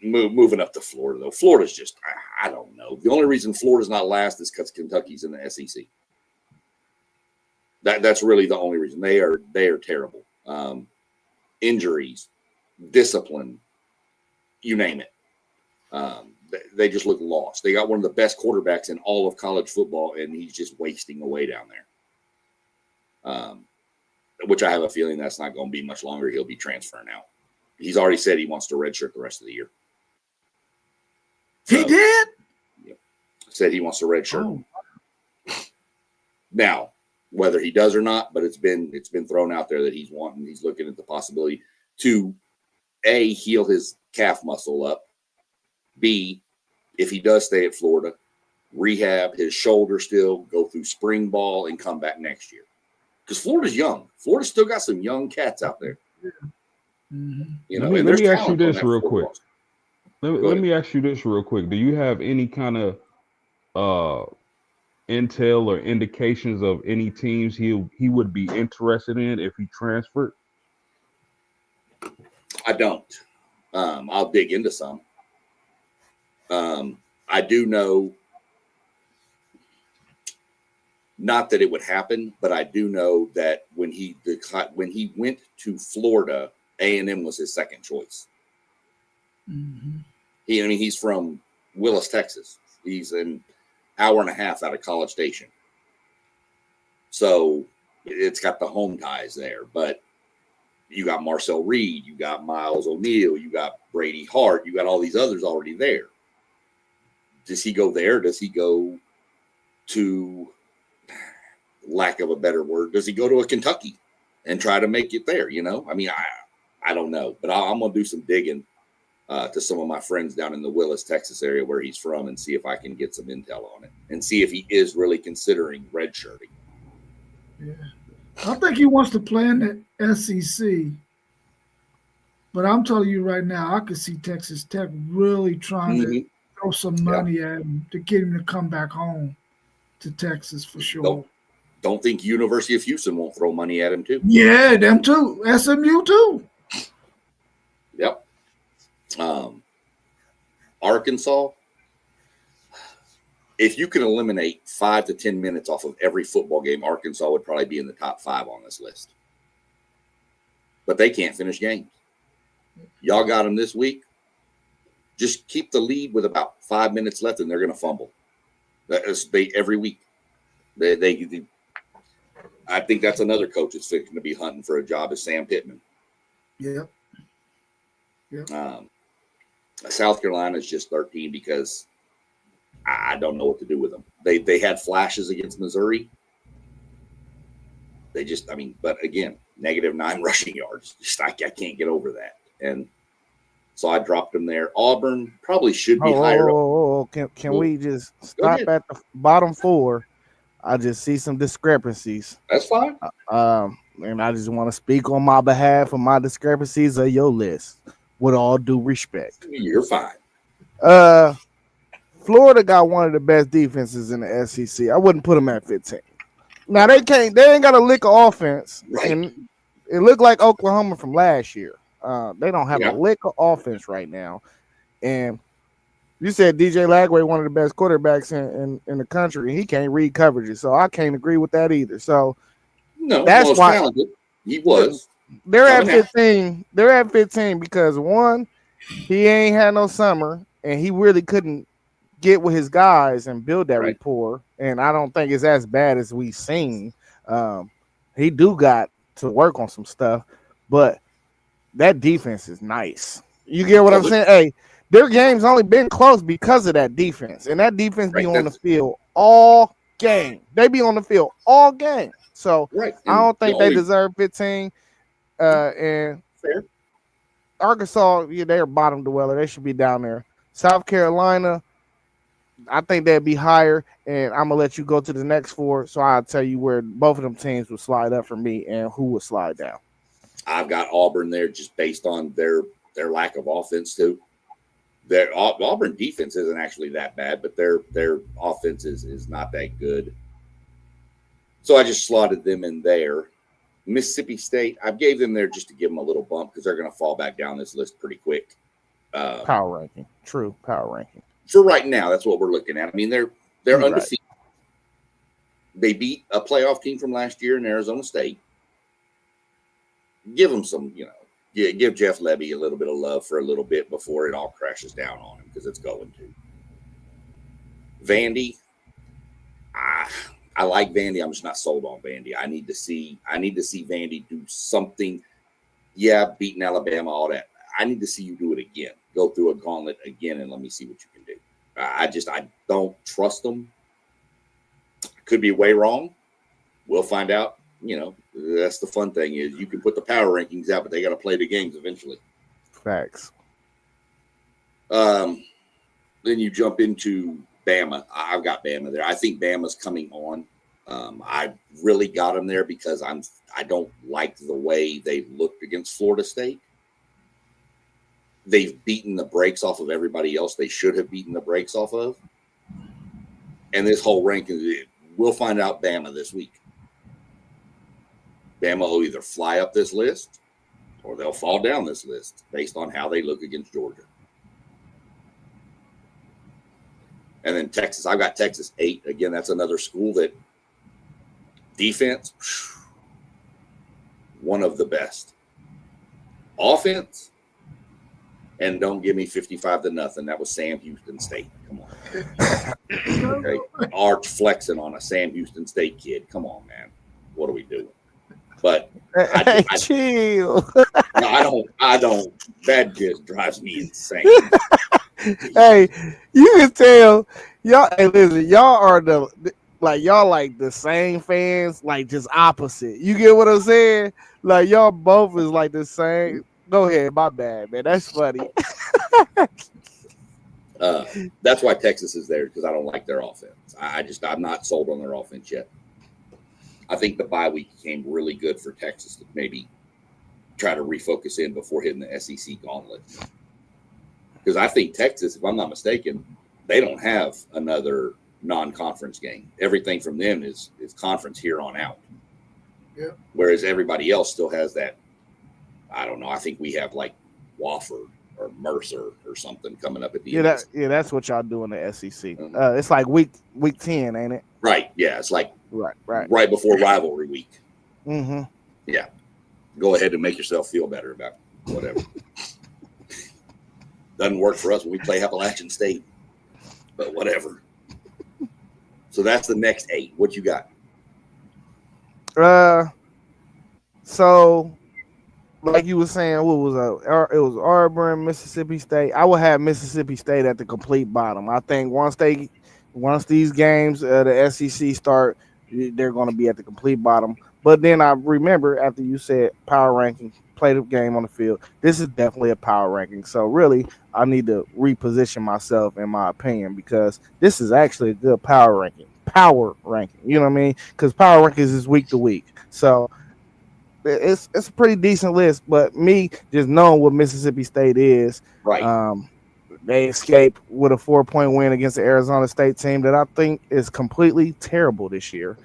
Moving up to Florida, though. Florida's just, I don't know. The only reason Florida's not last is because Kentucky's in the SEC. That's really the only reason. They are terrible. Injuries, discipline, you name it. They just look lost. They got one of the best quarterbacks in all of college football, and he's just wasting away down there. Which I have a feeling that's not going to be much longer. He'll be transferring out. He's already said he wants to redshirt the rest of the year. He did? Yeah. Said he wants to redshirt. Oh. Now, whether he does or not, but it's been thrown out there that he's looking at the possibility to A, heal his calf muscle up, B, if he does stay at Florida, rehab his shoulder still, go through spring ball, and come back next year. Because Florida's young. Florida's still got some young cats out there. Mm-hmm. You know, let me ask you this real quick. Let me ask you this real quick. Do you have any kind of intel or indications of any teams he would be interested in if he transferred? I don't. I'll dig into some. I do know, not that it would happen, but I do know that when he went to Florida, A&M was his second choice. Mm-hmm. He's from Willis, Texas. He's an hour and a half out of College Station. So it's got the home ties there. But you got Marcel Reed, you got Miles O'Neill, you got Brady Hart, you got all these others already there. Does he go there? Does he go to, lack of a better word, does he go to a Kentucky and try to make it there? You know, I mean, I don't know, but I'm going to do some digging to some of my friends down in the Willis, Texas area where he's from and see if I can get some intel on it and see if he is really considering redshirting. Yeah. I think he wants to play in the SEC. But I'm telling you right now, I could see Texas Tech really trying to throw some money at him to get him to come back home to Texas for sure. Don't think University of Houston won't throw money at him too. Yeah, them too. SMU too. Yep. Arkansas, if you can eliminate 5 to 10 minutes off of every football game, Arkansas would probably be in the top 5 on this list. But they can't finish games. Y'all got them this week. Just keep the lead with about 5 minutes left, and they're going to fumble. Every week. I think that's another coach that's going to be hunting for a job is Sam Pittman. Yep. South Carolina is just 13 because I don't know what to do with them. They had flashes against Missouri. They just, but again, -9 rushing yards. Just I can't get over that. And so I dropped them there. Auburn probably should be higher up. Can we just stop at the bottom 4? I just see some discrepancies. That's fine. And I just want to speak on my behalf of my discrepancies of your list. With all due respect. You're fine. Florida got one of the best defenses in the SEC. I wouldn't put them at 15. Now they ain't got a lick of offense. Right. And it looked like Oklahoma from last year. They don't have a lick of offense right now. And you said DJ Lagway, one of the best quarterbacks in the country, and he can't read coverages. So I can't agree with that either. So no, that's why talented. He was. They're at 15. They're at 15 because one, he ain't had no summer, and he really couldn't get with his guys and build that rapport. And I don't think it's as bad as we've seen. He do got to work on some stuff, but that defense is nice. You get what I'm saying? Hey, their game's only been close because of that defense, and that defense be on the field all game. They be on the field all game. So I don't think they deserve 15. And fair. Arkansas, they're bottom dweller. They should be down there. South Carolina, I think they'd be higher. And I'm gonna let you go to the next 4, so I'll tell you where both of them teams would slide up for me and who would slide down. I've got Auburn there just based on their lack of offense too. Their Auburn defense isn't actually that bad, but their offense is not that good. So I just slotted them in there. Mississippi State, I gave them there just to give them a little bump because they're going to fall back down this list pretty quick. Power ranking. True, power ranking. For right now, that's what we're looking at. They're undefeated. They beat a playoff team from last year in Arizona State. Give them some, give Jeff Levy a little bit of love for a little bit before it all crashes down on him, because it's going to. Vandy, I like Vandy. I'm just not sold on Vandy. I need to see Vandy do something. Yeah, beating Alabama, all that. I need to see you do it again. Go through a gauntlet again, and let me see what you can do. I don't trust them. Could be way wrong. We'll find out. That's the fun thing is you can put the power rankings out, but they got to play the games eventually. Facts. Then you jump into Bama. I've got Bama there. I think Bama's coming on. I really got them there because I don't like the way they looked against Florida State. They've beaten the brakes off of everybody else they should have beaten the brakes off of. And this whole ranking, we'll find out Bama this week. Bama will either fly up this list or they'll fall down this list based on how they look against Georgia. And then Texas, I've got Texas 8. Again, that's another school that defense, one of the best. Offense, and don't give me 55-0. That was Sam Houston State. Come on. Okay. Arch flexing on a Sam Houston State kid. Come on, man. What are we doing? But chill. I don't. That just drives me insane. Hey, you can tell y'all. Hey, listen, y'all are y'all like the same fans, like just opposite. You get what I'm saying? Like y'all both is like the same. Go ahead, my bad, man. That's funny. That's why Texas is there, because I don't like their offense. I'm not sold on their offense yet. I think the bye week came really good for Texas to maybe try to refocus in before hitting the SEC gauntlet. Because I think Texas, if I'm not mistaken, they don't have another non-conference game. Everything from them is conference here on out. Yeah. Whereas everybody else still has that. I don't know. I think we have like Wofford or Mercer or something coming up at the end. That's what y'all do in the SEC. It's like week 10, ain't it? Right. Yeah. It's like right before rivalry week. Mm-hmm. Yeah. Go ahead and make yourself feel better about whatever. Doesn't work for us when we play Appalachian State, but whatever. So that's the next 8. What you got? So like you were saying, what was it was Auburn, Mississippi State. I would have Mississippi State at the complete bottom. I think once these games, the SEC start, they're going to be at the complete bottom. But then I remember after you said power ranking, play the game on the field. This is definitely a power ranking. So really, I need to reposition myself, in my opinion, because this is actually a good power ranking. You know what I mean? Because power rankings is week to week. So it's a pretty decent list. But me just knowing what Mississippi State is, right? They escaped with a 4-point win against the Arizona State team that I think is completely terrible this year.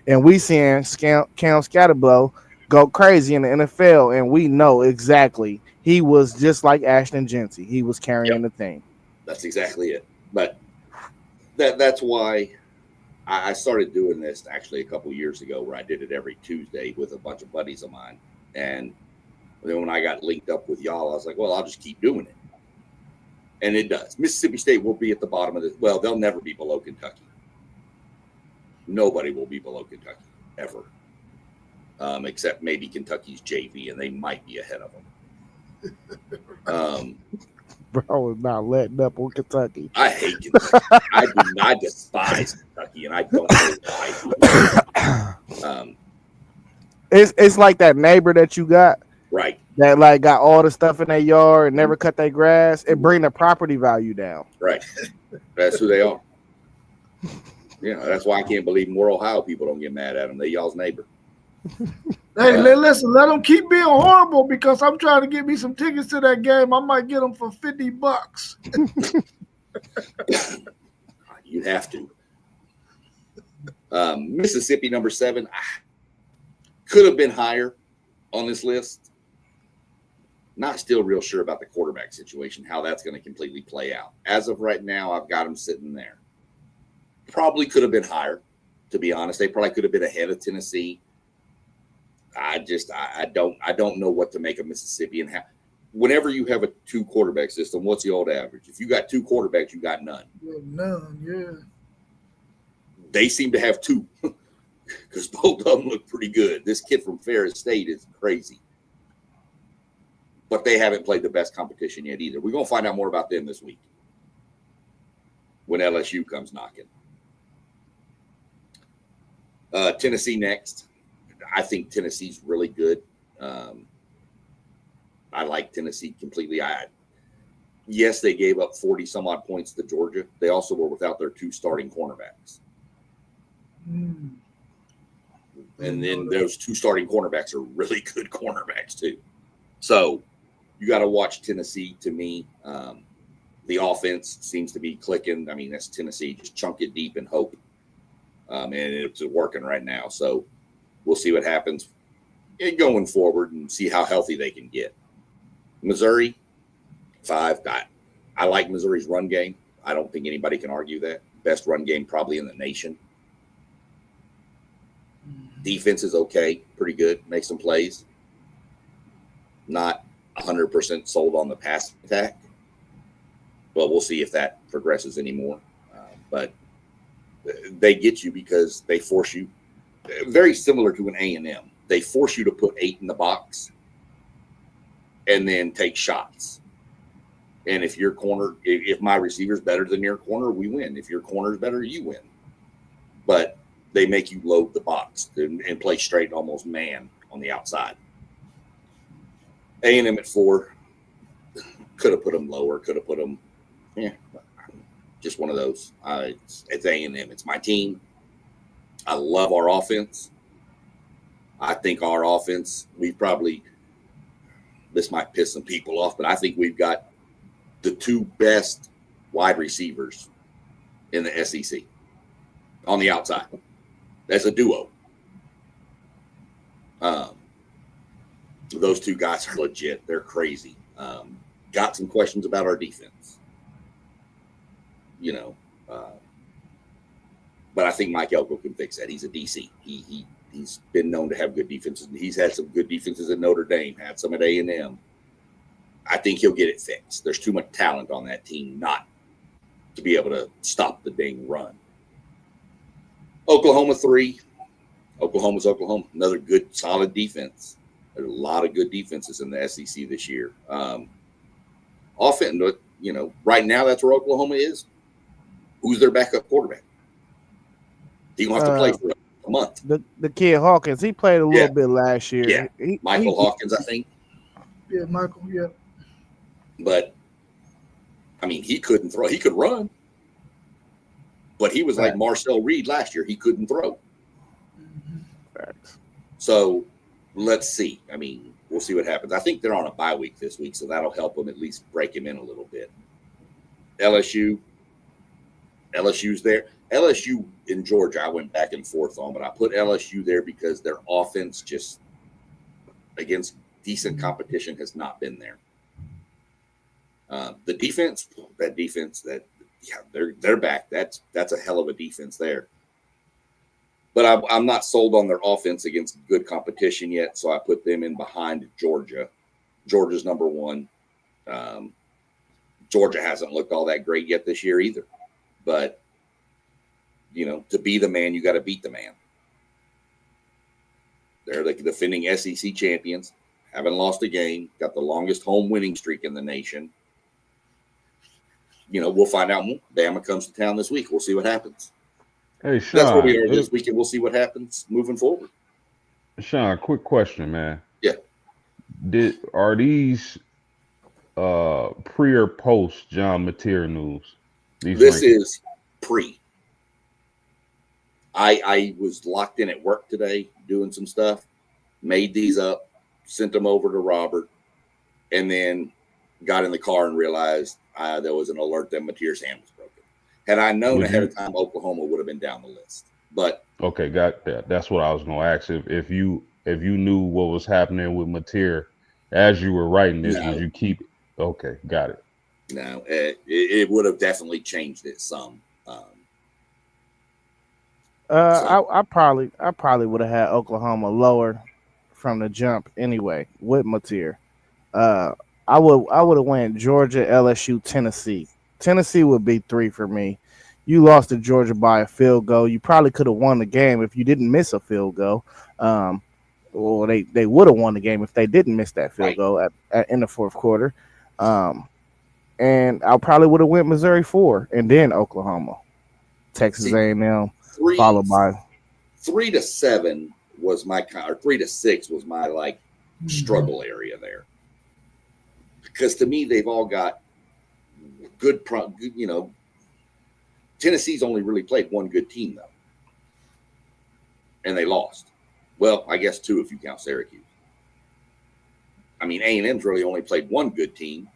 And we seeing Cam Scatterblow go crazy in the NFL, and we know exactly he was just like Ashton Jeanty. He was carrying the team. That's exactly it. But that's why I started doing this actually a couple years ago, where I did it every Tuesday with a bunch of buddies of mine. And then when I got linked up with y'all, I was like, well, I'll just keep doing it. And it does. Mississippi State will be at the bottom of this. Well, they'll never be below Kentucky. Nobody will be below Kentucky, ever. Except maybe Kentucky's JV, and they might be ahead of them. Bro is not letting up on Kentucky. I hate Kentucky. I despise Kentucky, and I don't know why. It's like that neighbor that you got. Right. That like got all the stuff in their yard and never cut their grass. It bring the property value down. Right. That's who they are. That's why I can't believe more Ohio people don't get mad at them. They y'all's neighbor. Hey, listen, let them keep being horrible, because I'm trying to get me some tickets to that game. I might get them for $50. You have to. Mississippi, number 7, could have been higher on this list. Not still real sure about the quarterback situation, how that's going to completely play out. As of right now, I've got him sitting there. Probably could have been higher. To be honest, they probably could have been ahead of Tennessee. I don't know what to make of Mississippi and how. Whenever you have a 2 quarterback system, what's the old average? If you got 2 quarterbacks, you got none. None, yeah. They seem to have 2 because both of them look pretty good. This kid from Ferris State is crazy. But they haven't played the best competition yet either. We're going to find out more about them this week when LSU comes knocking. Tennessee next. I think Tennessee's really good. I like Tennessee completely. Yes, they gave up 40 some odd points to Georgia. They also were without their 2 starting cornerbacks. And then those 2 starting cornerbacks are really good cornerbacks too. So you got to watch Tennessee. To me, the offense seems to be clicking. I mean, that's Tennessee. Just chunk it deep and hope. And it's working right now. So we'll see what happens going forward and see how healthy they can get. Missouri, 5. I like Missouri's run game. I don't think anybody can argue that. Best run game probably in the nation. Defense is okay, pretty good. Make some plays. Not 100% sold on the pass attack. But we'll see if that progresses anymore. But they get you because they force you. Very similar to an A&M. They force you to put 8 in the box and then take shots. And if your corner, if my receiver's better than your corner, we win. If your corner's better, you win. But they make you load the box and play straight, almost man on the outside. A&M at 4. Could have put them lower. Could have put them, just one of those. It's A&M. It's my team. I love our offense. I think our offense, this might piss some people off, but I think we've got the 2 best wide receivers in the SEC on the outside. That's a duo. Those 2 guys are legit. They're crazy. Got some questions about our defense. But I think Mike Elko can fix that. He's a DC. He's been known to have good defenses. He's had some good defenses at Notre Dame, had some at A&M. I think he'll get it fixed. There's too much talent on that team not to be able to stop the dang run. Oklahoma 3. Oklahoma's Oklahoma. Another good, solid defense. There's a lot of good defenses in the SEC this year. Offense, right now that's where Oklahoma is. Who's their backup quarterback? He wants to play for a month. The kid Hawkins, he played a little bit last year. Yeah, Michael Hawkins, I think. Yeah, Michael, yeah. But, I mean, he couldn't throw. He could run. But he was like Marcel Reed last year. He couldn't throw. So, let's see. I mean, we'll see what happens. I think they're on a bye week this week, so that'll help them at least break him in a little bit. LSU's there. LSU in Georgia, I went back and forth on, but I put LSU there because their offense just against decent competition has not been there. The defense, they're back. That's a hell of a defense there. But I'm not sold on their offense against good competition yet, so I put them in behind Georgia. Georgia's number 1. Georgia hasn't looked all that great yet this year either. But, to be the man, you got to beat the man. They're the defending SEC champions, haven't lost a game, got the longest home winning streak in the nation. We'll find out more. Bama comes to town this week. We'll see what happens. Hey, Sean. That's where we are this week, and we'll see what happens moving forward. Sean, quick question, man. Yeah. Are these pre or post John Mateer news? This is pre. I was locked in at work today doing some stuff, made these up, sent them over to Robert, and then got in the car and realized there was an alert that Mateer's hand was broken. Had I known ahead of time, Oklahoma would have been down the list. But okay, got that. That's what I was going to ask. If you knew what was happening with Mateer as you were writing this, did you keep? Okay, got it. No, it would have definitely changed it some. I probably would have had Oklahoma lower from the jump anyway with Mateer. Uh, I would have went Georgia, LSU, Tennessee. Tennessee would be 3 for me. You lost to Georgia by a field goal. You probably could have won the game if you didn't miss a field goal. Or they would have won the game if they didn't miss that field Right. goal in the fourth quarter. And I probably would have went Missouri 4 and then Oklahoma, Texas See, A&M, Three, followed by 3 to 7 was my or 3 to 6 was my like struggle area there. Because to me, they've all got good, Tennessee's only really played one good team though, and they lost. Well, I guess 2 if you count Syracuse. I mean, A&M's really only played one good team.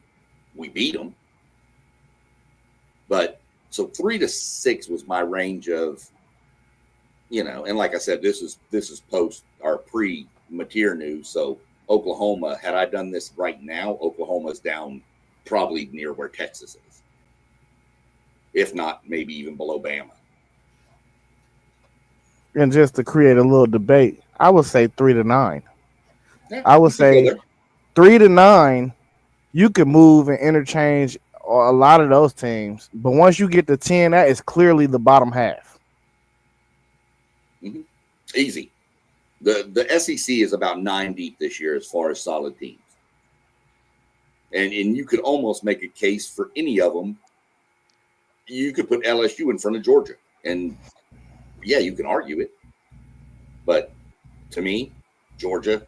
We beat them, but so 3 to 6 was my range of, and like I said, this is post or pre Mateer news. So Oklahoma, had I done this right now, Oklahoma's down probably near where Texas is, if not maybe even below Bama. and just to create a little debate, I would say 3 to 9. Yeah, I would you can go say there. 3 to 9. You can move and interchange a lot of those teams, but once you get to 10, that is clearly the bottom half. Easy. The SEC is about 9 deep this year as far as solid teams, and you could almost make a case for any of them. You could put LSU in front of Georgia, and yeah, you can argue it, but to me, Georgia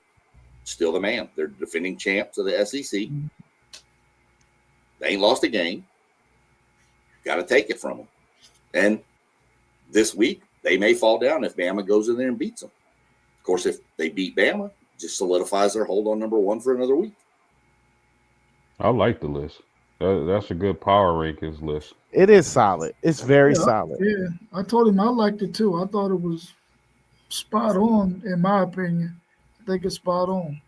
still the man. They're defending champs of the SEC. They ain't lost a game. Got to take it from them. And this week, they may fall down if Bama goes in there and beats them. Of course, if they beat Bama, it just solidifies their hold on number 1 for another week. I like the list. That's a good power rankings list. It is solid. It's very solid. Yeah, I told him I liked it too. I thought it was spot on, in my opinion. I think it's spot on.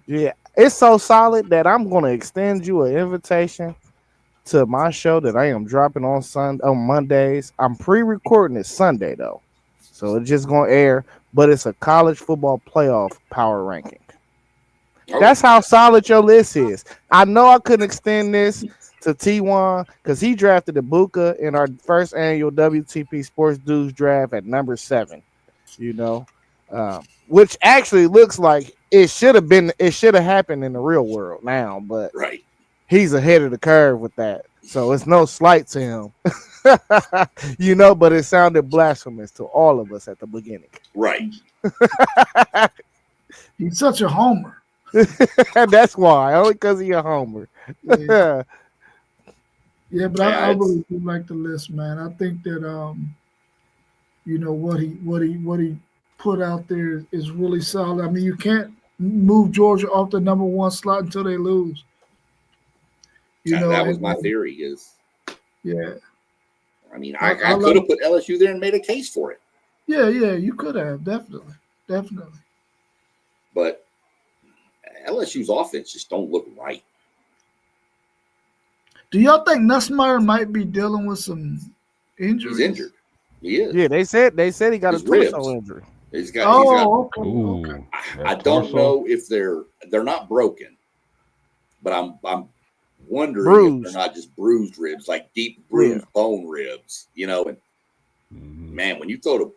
Yeah, it's so solid that I'm going to extend you an invitation to my show that I am dropping on Mondays. I'm pre-recording it Sunday though, so it's just going to air. But it's a college football playoff power ranking. Okay. That's how solid your list is. I know I couldn't extend this to T1 because he drafted Ibuka in our first annual WTP Sports Dudes draft at number 7. Which actually looks like it should have happened in the real world now, but Right. he's ahead of the curve with that. So it's no slight to him. But it sounded blasphemous to all of us at the beginning. Right. He's such a homer. That's why, only because he's a homer. Yeah, but I Yeah, really do like the list, man. I think that what he put out there is really solid. I mean, you can't move Georgia off the number 1 slot until they lose. That was my theory. Yeah. I mean, I could have put LSU there and made a case for it. Yeah, you could have, definitely. But LSU's offense just don't look right. Do y'all think Nussmeier might be dealing with some injuries? He's injured. He is. Yeah, they said he got His a torso ribs. injury. He's got. Okay. Ooh, Okay. I that don't torso. know if they're not broken, but I'm wondering Bruised. if they're not just bruised ribs, like deep bruised bone ribs. And Mhm. man, when you throw to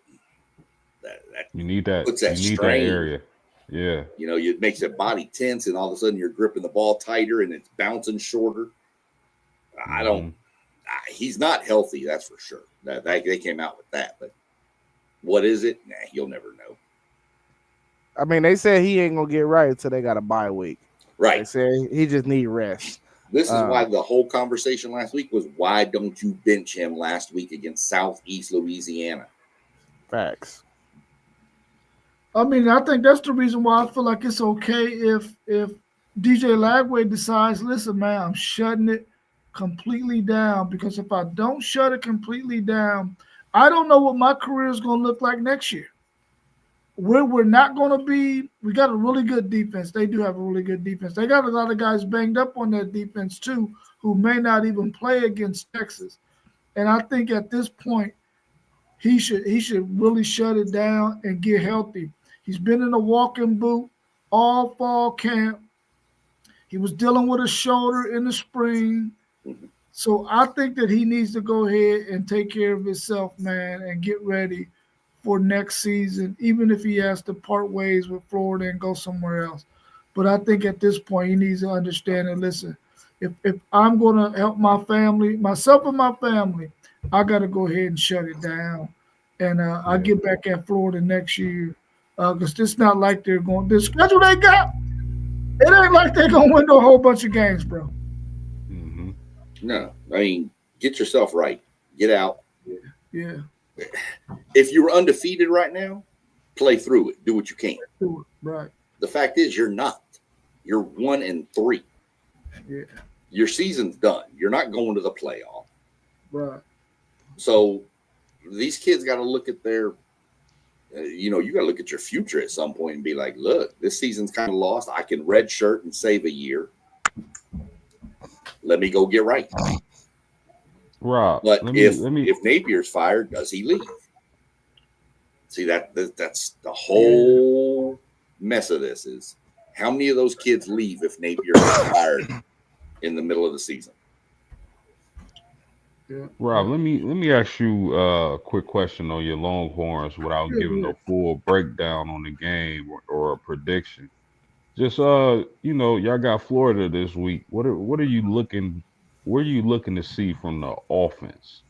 that You need that. puts that You need strain. that area. Yeah. It makes your body tense, and all of a sudden you're gripping the ball tighter, and it's bouncing shorter. I don't. He's not healthy, that's for sure. That they came out with that, but what is it? Nah, you'll never know. I mean, they said he ain't gonna get right until they got a bye week. They Right. said he just need rest. This is why the whole conversation last week was, why don't you bench him last week against Southeast Louisiana? Facts. I mean, I think that's the reason why I feel like it's okay if DJ Lagway decides, listen, man, I'm shutting it completely down, because if I don't shut it completely down, I don't know what my career is going to look like next year. We're not going to be – we got a really good defense. They do have a really good defense. They got a lot of guys banged up on their defense too who may not even play against Texas. And I think at this point, he should really shut it down and get healthy. He's been in a walking boot all fall camp. He was dealing with a shoulder in the spring. Mhm. So I think that he needs to go ahead and take care of himself, man, and get ready for next season, even if he has to part ways with Florida and go somewhere else. But I think at this point he needs to understand and listen. If I'm going to help my family, myself and my family, I got to go ahead and shut it down, and I'll Yeah. get back at Florida next year because it's not like they're going. The schedule they got, it ain't like they're gonna win a whole bunch of games, bro. Hmm. No, I mean, get yourself right. Get out. Yeah, If you were undefeated right now, play through it. Do what you can. do it. Right. The fact is, you're not. You're 1-3. Yeah, Your season's done. You're not going to the playoff. right. So these kids got to look at their, you got to look at your future at some point and be like, look, this season's kind of lost. I can redshirt and save a year. Let me go get right. Rob, But let if me Napier's fired, does he leave? See, that's the whole mess of this is how many of those kids leave if Napier is fired in the middle of the season? Yeah. Rob, let me ask you a quick question on your Longhorns without Yeah, giving yeah. a full breakdown on the game or a prediction. Just y'all got Florida this week. What are you looking? What are you looking to see from the offense?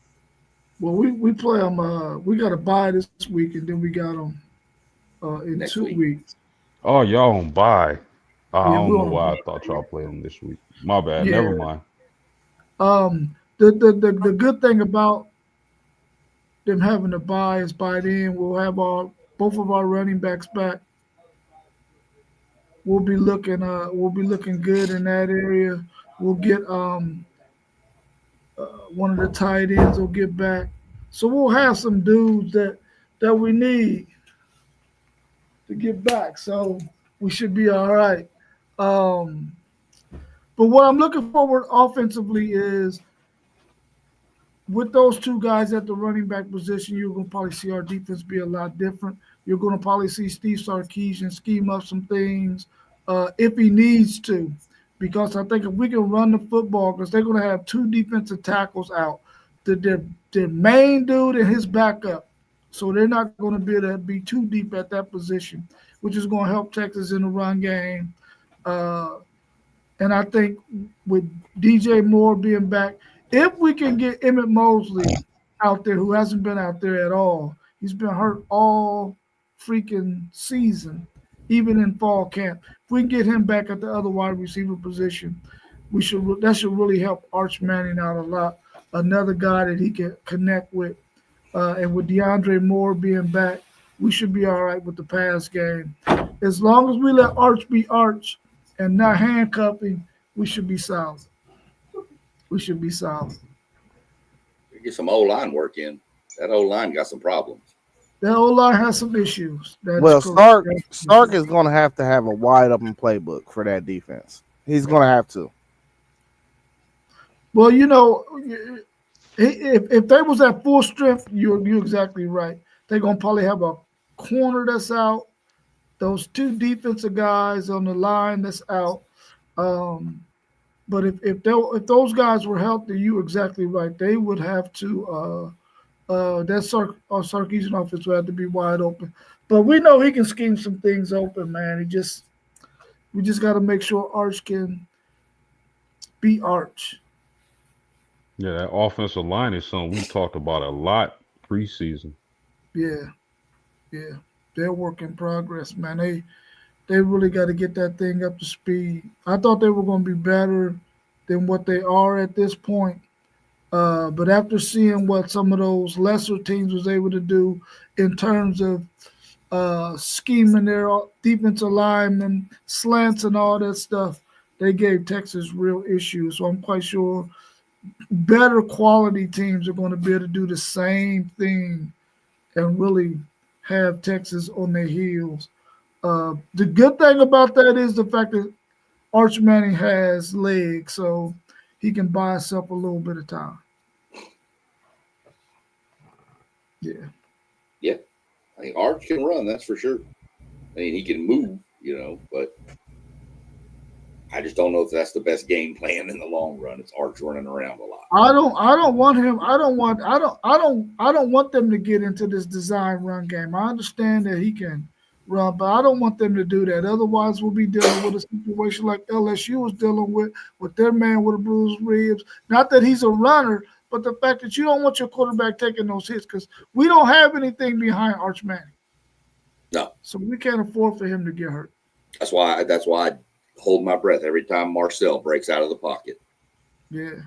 Well, we play them. We got to buy this week, and then we got them in Next 2 week. weeks. Oh, y'all on bye. I Yeah, don't we're know on. why I thought y'all played them this week. My bad. Yeah. Never mind. The good thing about them having to buy is by then we'll have both of our running backs back. We'll be looking good in that area. We'll get one of the tight ends will get back. So we'll have some dudes that we need to get back. So we should be all right. Um, but what I'm looking forward offensively is with those two guys at the running back position, you're going to probably see our defense be a lot different. You're going to probably see Steve Sarkisian scheme up some things if he needs to, because I think if we can run the football, because they're going to have two defensive tackles out, their main dude and his backup. So they're not going to be able to be too deep at that position, which is going to help Texas in the run game. Uh, and I think with DJ Moore being back, if we can get Emmett Mosley out there, who hasn't been out there at all, he's been hurt all freaking season, even in fall camp. If we can get him back at the other wide receiver position, that should really help Arch Manning out a lot. Another guy that he can connect with, and with DeAndre Moore being back, we should be all right with the pass game. As long as we let Arch be Arch and not handcuffing, we should be solid. We should be solid. Get some O-line work in. That O-line got some problems. The O-line has some issues. Well, Stark is going to have a wide open playbook for that defense. He's going to have to. Well, if they was at full strength, you're exactly right. They're going to probably have a corner that's out, those two defensive guys on the line that's out. But if those guys were healthy, you're exactly right. They would have to Sarkisian offense would have to be wide open. But we know he can scheme some things open, man. We just got to make sure Arch can be Arch. Yeah, that offensive line is something we talked about a lot preseason. Yeah, they're work in progress, man. They really got to get that thing up to speed. I thought they were going to be better than what they are at this point. But after seeing what some of those lesser teams was able to do in terms of scheming their defensive linemen, slants, and all that stuff, they gave Texas real issues. So I'm quite sure better quality teams are going to be able to do the same thing and really have Texas on their heels. The good thing about that is the fact that Arch Manning has legs, so he can buy himself a little bit of time. Yeah. Yeah, I mean, Arch can run, that's for sure. I mean, he can move, but I just don't know if that's the best game plan in the long run. It's Arch running around a lot. I don't want him. I don't want them to get into this design run game. I understand that he can run, but I don't want them to do that. Otherwise, we'll be dealing with a situation like LSU was dealing with their man with a bruised ribs. Not that he's a runner, but the fact that you don't want your quarterback taking those hits because we don't have anything behind Arch Manning. No. So we can't afford for him to get hurt. That's why I hold my breath every time Marcel breaks out of the pocket. Yeah.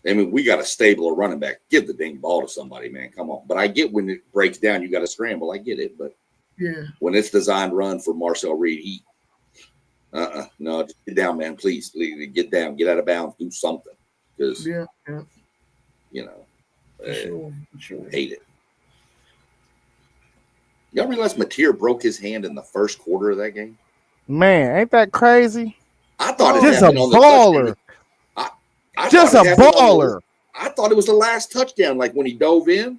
I mean, we got a stable of running back. Give the dang ball to somebody, man. Come on. But I get when it breaks down, you got to scramble. I get it. But yeah, when it's designed run for Marcel Reed, no, just get down, man. Please get down, get out of bounds, do something. Because yeah. For sure. Hate it. Y'all realize Mateer broke his hand in the first quarter of that game? Man, ain't that crazy? I thought it Just a happened on the baller. I Just a baller. I thought it was the last touchdown, like when he dove in.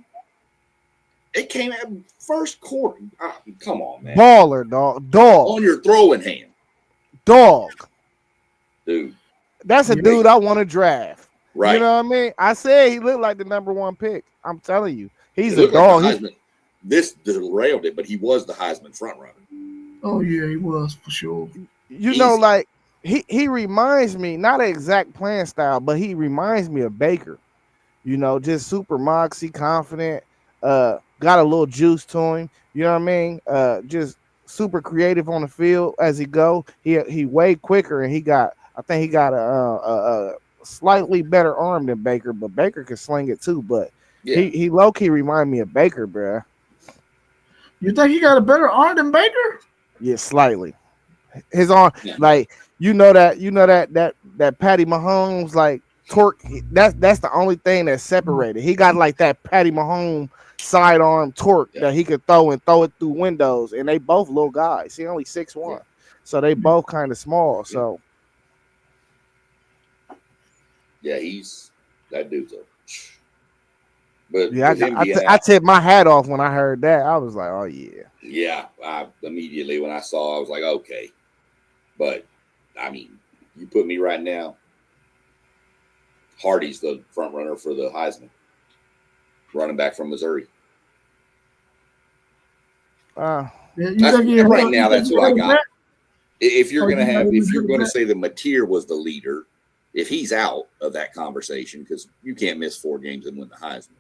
It came at first quarter. Come on, man. Baller, dog. On your throwing hand. Dog. Dude. That's a dude I want to draft. Right. You know what I mean? I said he looked like the number one pick. I'm telling you. He's a dog. Like this derailed it, but he was the Heisman front runner. Oh, yeah, he was for sure. You know, like he reminds me, not an exact playing style, but he reminds me of Baker. You know, just super moxie, confident, got a little juice to him. You know what I mean? Just super creative on the field as he go. He way quicker, and I think he got a slightly better arm than Baker, but Baker can sling it too. But he low key remind me of Baker, bruh. You think he got a better arm than Baker? Yeah, slightly. His arm, like that Patty Mahomes like torque. That's the only thing that's separated. He got like that Patty Mahomes sidearm torque that he could throw it through windows. And they both little guys. He only 6'1", so they both kind of small. So yeah, that dude's a. But yeah, I tipped my hat off when I heard that. I was like, oh yeah. Yeah, immediately when I saw, I was like, okay. But I mean, you put me right now. Hardy's the front runner for the Heisman, running back from Missouri. Right now, that's who I got. If you're going to say that Mateer was the leader, if he's out of that conversation, because you can't miss 4 games and win the Heisman,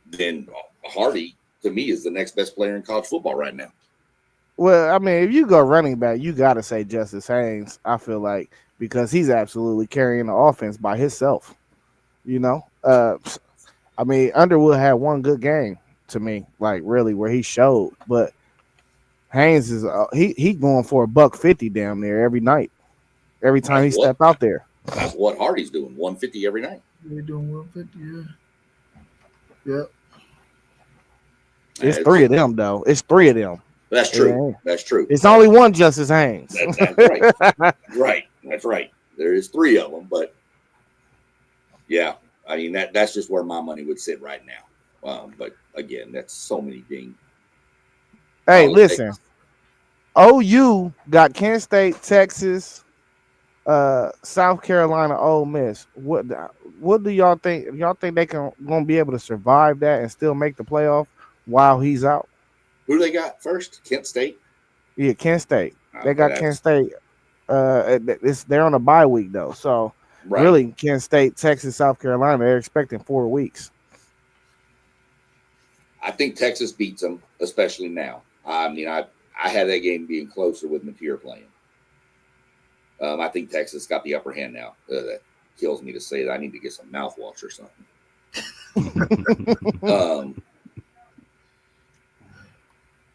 then Hardy, to me, is the next best player in college football right now. Well, I mean, if you go running back, you got to say Justice Haynes, I feel like, because he's absolutely carrying the offense by himself. You know? I mean, Underwood had one good game to me, like really, where he showed. But Haynes is he going for $150 damn near every night, every time he step out there. That's what Hardy's doing, 150 every night. They're doing 150, yeah. Yep. It's 3 of them, though. It's 3 of them. That's true. Yeah. That's true. It's only one Justice Haynes. That's right. Right. That's right. There is 3 of them, but yeah, I mean that's just where my money would sit right now. But again, that's so many things. Hey, listen. OU got Kent State, Texas, South Carolina, Ole Miss. What do y'all think? Y'all think they gonna be able to survive that and still make the playoff while he's out? Who do they got first? Kent State? Yeah, Kent State. They got Kent State. They're on a bye week though, so really Kent State, Texas, South Carolina. They're expecting 4 weeks. I think Texas beats them, especially now. I mean, I had that game being closer with Mateer playing. I think Texas got the upper hand now. That kills me to say that. I need to get some mouthwash or something.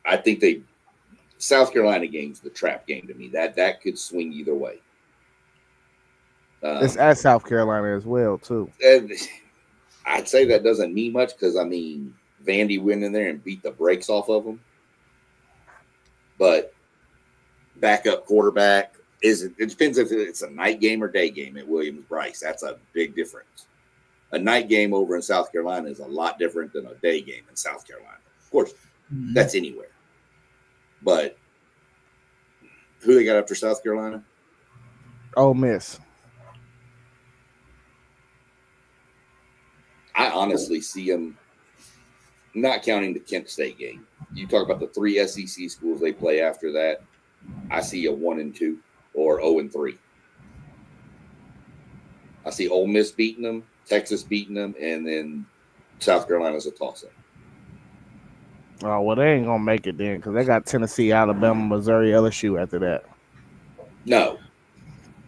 I think South Carolina game's the trap game to me. That could swing either way. It's at South Carolina as well, too. I'd say that doesn't mean much because, I mean, Vandy went in there and beat the brakes off of them. But backup quarterback, it depends if it's a night game or day game at Williams-Brice. That's a big difference. A night game over in South Carolina is a lot different than a day game in South Carolina. Of course, that's anywhere. But who they got after South Carolina? Ole Miss. I honestly see them, not counting the Kent State game. You talk about the 3 SEC schools they play after that. I see a 1-2 or 0-3. I see Ole Miss beating them, Texas beating them, and then South Carolina's a toss-up. Oh, well, they ain't going to make it then because they got Tennessee, Alabama, Missouri, LSU after that. No.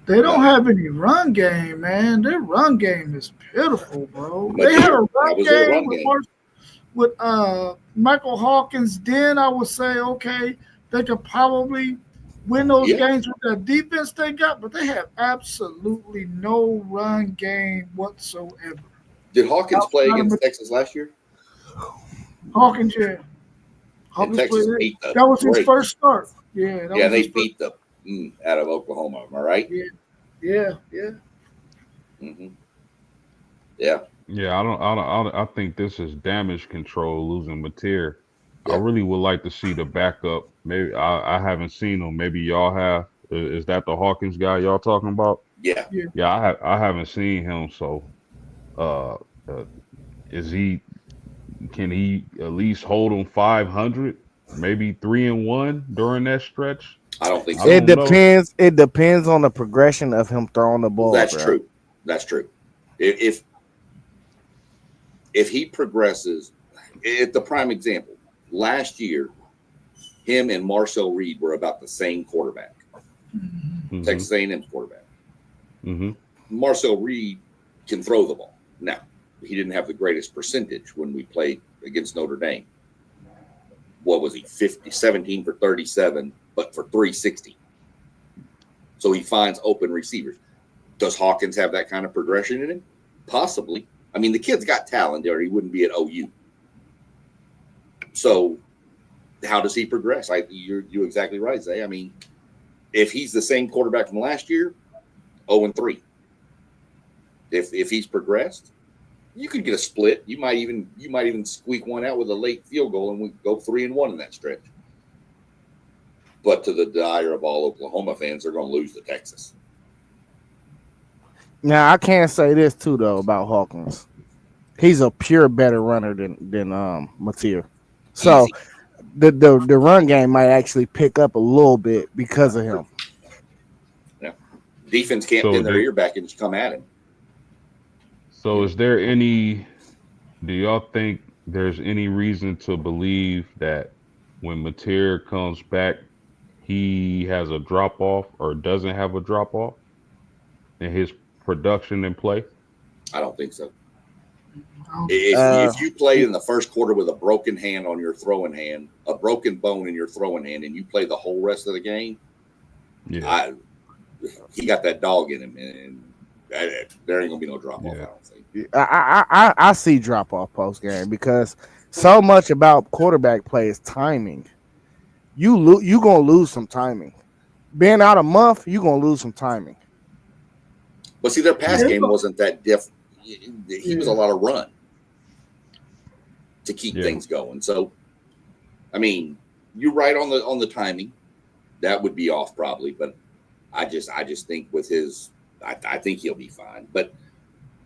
They don't have any run game, man. Their run game is pitiful, bro. But They had a that run was their game run with Michael Hawkins. Then I would say, okay, they could probably win those games with that defense they got, but they have absolutely no run game whatsoever. Did Hawkins play against Texas last year? Hawkins, yeah. Hawkins Texas played beat the that was his great. first start. Yeah, They beat the out of Oklahoma. Am I right? Yeah. Mm-hmm. Yeah. Yeah, I think this is damage control losing Mateer. Yeah. I really would like to see the backup. Maybe I haven't seen him. Maybe y'all have. Is that the Hawkins guy y'all talking about? Yeah. Yeah, I haven't seen him. So, is he? Can he at least hold him 500? Maybe 3-1 during that stretch. I don't think so. It depends. It depends on the progression of him throwing the ball. That's true. That's true. If he progresses, it's the prime example. Last year, him and Marcel Reed were about the same quarterback. Mm-hmm. Texas A&M's quarterback. Mm-hmm. Marcel Reed can throw the ball. Now, he didn't have the greatest percentage when we played against Notre Dame. What was he? 17 for 37, but for 360. So he finds open receivers. Does Hawkins have that kind of progression in him? Possibly. I mean, the kid's got talent there. He wouldn't be at OU. So how does he progress? You're exactly right, Zay. I mean, if he's the same quarterback from last year, 0-3. If he's progressed, you could get a split. You might even squeak one out with a late field goal, and we go 3-1 in that stretch. But to the dire of all Oklahoma fans, they're going to lose to Texas. Now I can say this too though about Hawkins. He's a pure better runner than Mateer. So the run game might actually pick up a little bit because of him. Yeah. Defense can't pin their ear back and just come at him. So do y'all think there's any reason to believe that when Mateer comes back, he has a drop off or doesn't have a drop off in his production and play? I don't think so. If you played in the first quarter with a broken hand on your throwing hand, a broken bone in your throwing hand, and you play the whole rest of the game, he got that dog in him, and there ain't gonna be no drop off. I don't think. I see drop off post game because so much about quarterback play is timing. You gonna lose some timing. Being out a month, you gonna lose some timing. But see, their pass game wasn't that different. He was a lot of run to keep things going. So, I mean, you're right on the timing. That would be off probably, but I just think with his, I think he'll be fine. But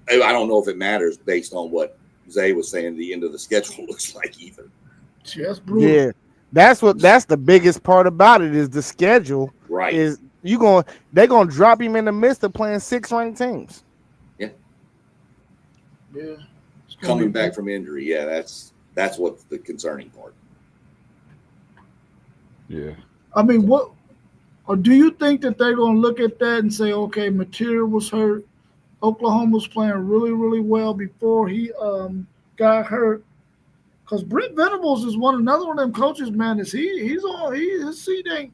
I don't know if it matters based on what Zay was saying. The end of the schedule looks like either. Yeah, that's the biggest part about it is the schedule. Right? Is they're gonna drop him in the midst of playing 6 ranked teams. Yeah. Coming back from injury. Yeah, that's what's the concerning part. Yeah. I mean, or do you think that they're going to look at that and say, okay, Mateer was hurt. Oklahoma was playing really, really well before he got hurt. Because Brent Venables is another one of them coaches, man. His seat ain't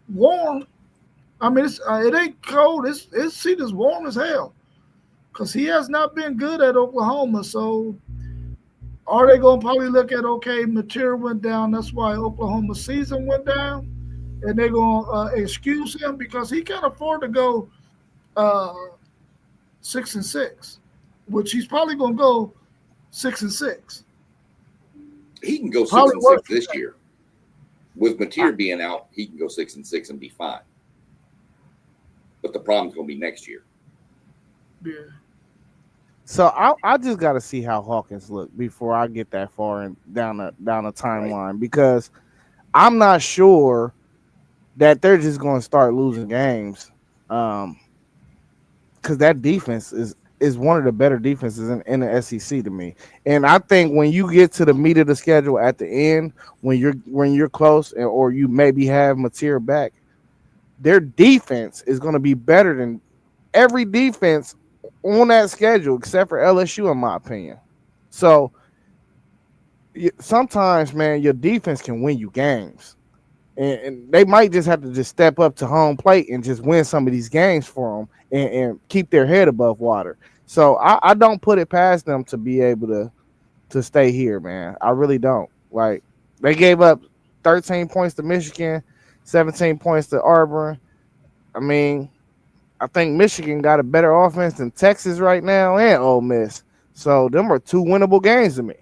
warm. I mean, it ain't cold. His seat is warm as hell. Because he has not been good at Oklahoma. So are they going to probably look at, okay, Mateer went down. That's why Oklahoma's season went down. And they're going to excuse him because he can't afford to go 6-6, which he's probably going to go 6-6. He can go Probably 6-6 worse. this year. With Mateer being out, he can go 6-6 and be fine. But the problem's going to be next year. Yeah. So I just got to see how Hawkins look before I get that far and down the timeline, because I'm not sure that they're just going to start losing games, because that defense is one of the better defenses in the SEC to me. And I think when you get to the meat of the schedule at the end, when you're close or you maybe have Mateer back, their defense is going to be better than every defense on that schedule except for LSU, in my opinion. So sometimes, man, your defense can win you games, and they might just have to just step up to home plate and just win some of these games for them and keep their head above water. So I don't put it past them to be able to stay here, man. I really don't. Like, they gave up 13 points to Michigan, 17 points to Auburn. I mean, I think Michigan got a better offense than Texas right now and Ole Miss. So them are two winnable games to me.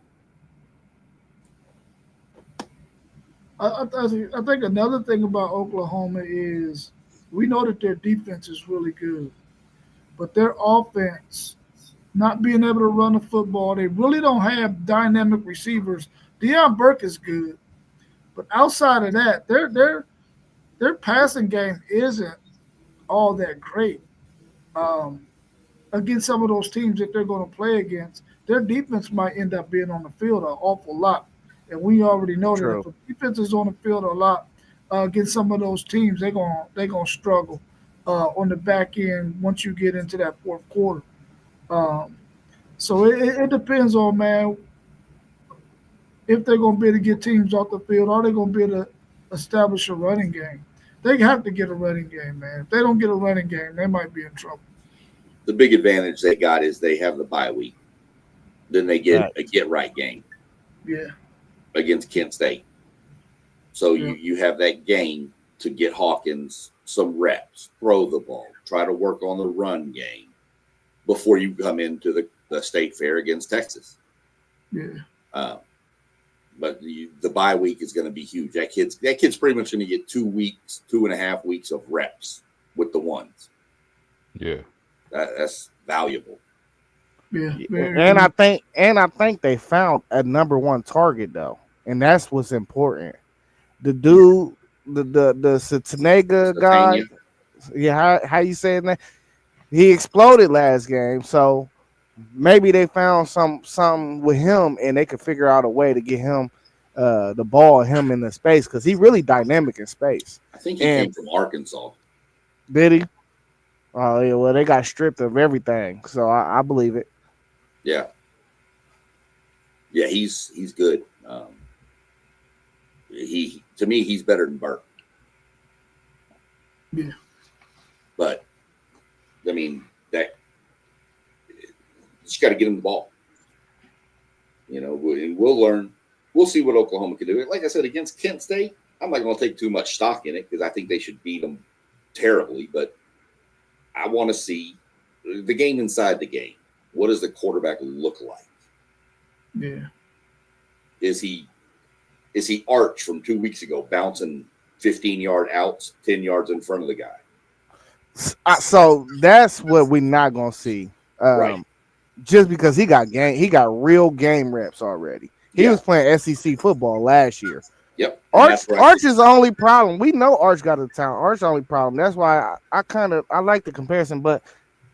I think another thing about Oklahoma is we know that their defense is really good, but their offense, not being able to run the football, they really don't have dynamic receivers. Deion Burke is good, but outside of that, their passing game isn't all that great. Um, Against some of those teams that they're going to play against, their defense might end up being on the field an awful lot. And we already know that True. if a defense is on the field a lot against some of those teams, they're gonna struggle on the back end once you get into that fourth quarter. Um, so it depends on, man, if they're going to be able to get teams off the field. Are they going to be able to establish a running game? They have to get a running game, man. If they don't get a running game, they might be in trouble. The big advantage they got is they have the bye week. Then they get a get right game Yeah. against Kent State. So Yeah. you have that game to get Hawkins some reps, throw the ball, try to work on the run game before you come into the state fair against Texas. Yeah. But the bye week is going to be huge. That kid's pretty much going to get 2.5 weeks of reps with the ones. Yeah. That's valuable. Yeah. And I think they found a number one target though, and that's what's important. The dude, the Satanega guy, yeah, how you saying that? He exploded last game, so maybe they found something with him, and they could figure out a way to get him the ball, him in the space, because he really dynamic in space. I think he came from Arkansas. Did he? Oh yeah, well they got stripped of everything, so I believe it. Yeah, he's good. To me, he's better than Burke. Yeah. But I mean, that you just got to get him the ball. And we'll learn. We'll see what Oklahoma can do. Like I said, against Kent State, I'm not going to take too much stock in it because I think they should beat them terribly. But I want to see the game inside the game. What does the quarterback look like? Yeah. Is he Arch from 2 weeks ago, bouncing 15-yard outs, 10 yards in front of the guy? So that's what we're not gonna see. Right. Just because he got real game reps already. He was playing SEC football last year. Yep. Arch is the only problem. We know Arch got a talent. Arch is the only problem. That's why I like the comparison, but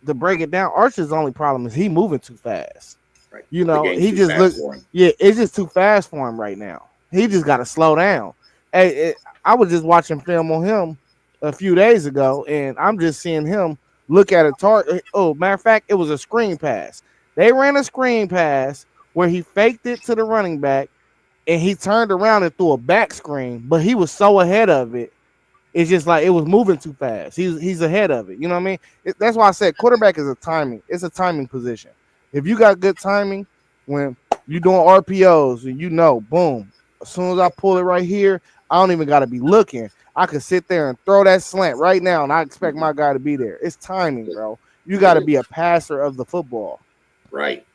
to break it down, Arch's only problem is he moving too fast. Right. He just looks. Yeah, it's just too fast for him right now. He just got to slow down. I was just watching film on him a few days ago, and I'm just seeing him look at a target. Oh, matter of fact, it was a screen pass. They ran a screen pass where he faked it to the running back, and he turned around and threw a back screen, but he was so ahead of it. It's just like it was moving too fast. He's ahead of it. You know what I mean? That's why I said quarterback is it's a timing position. If you got good timing when you're doing RPOs and boom, as soon as I pull it right here, I don't even got to be looking. I could sit there and throw that slant right now, and I expect my guy to be there. It's timing, bro. You got to be a passer of the football. Right.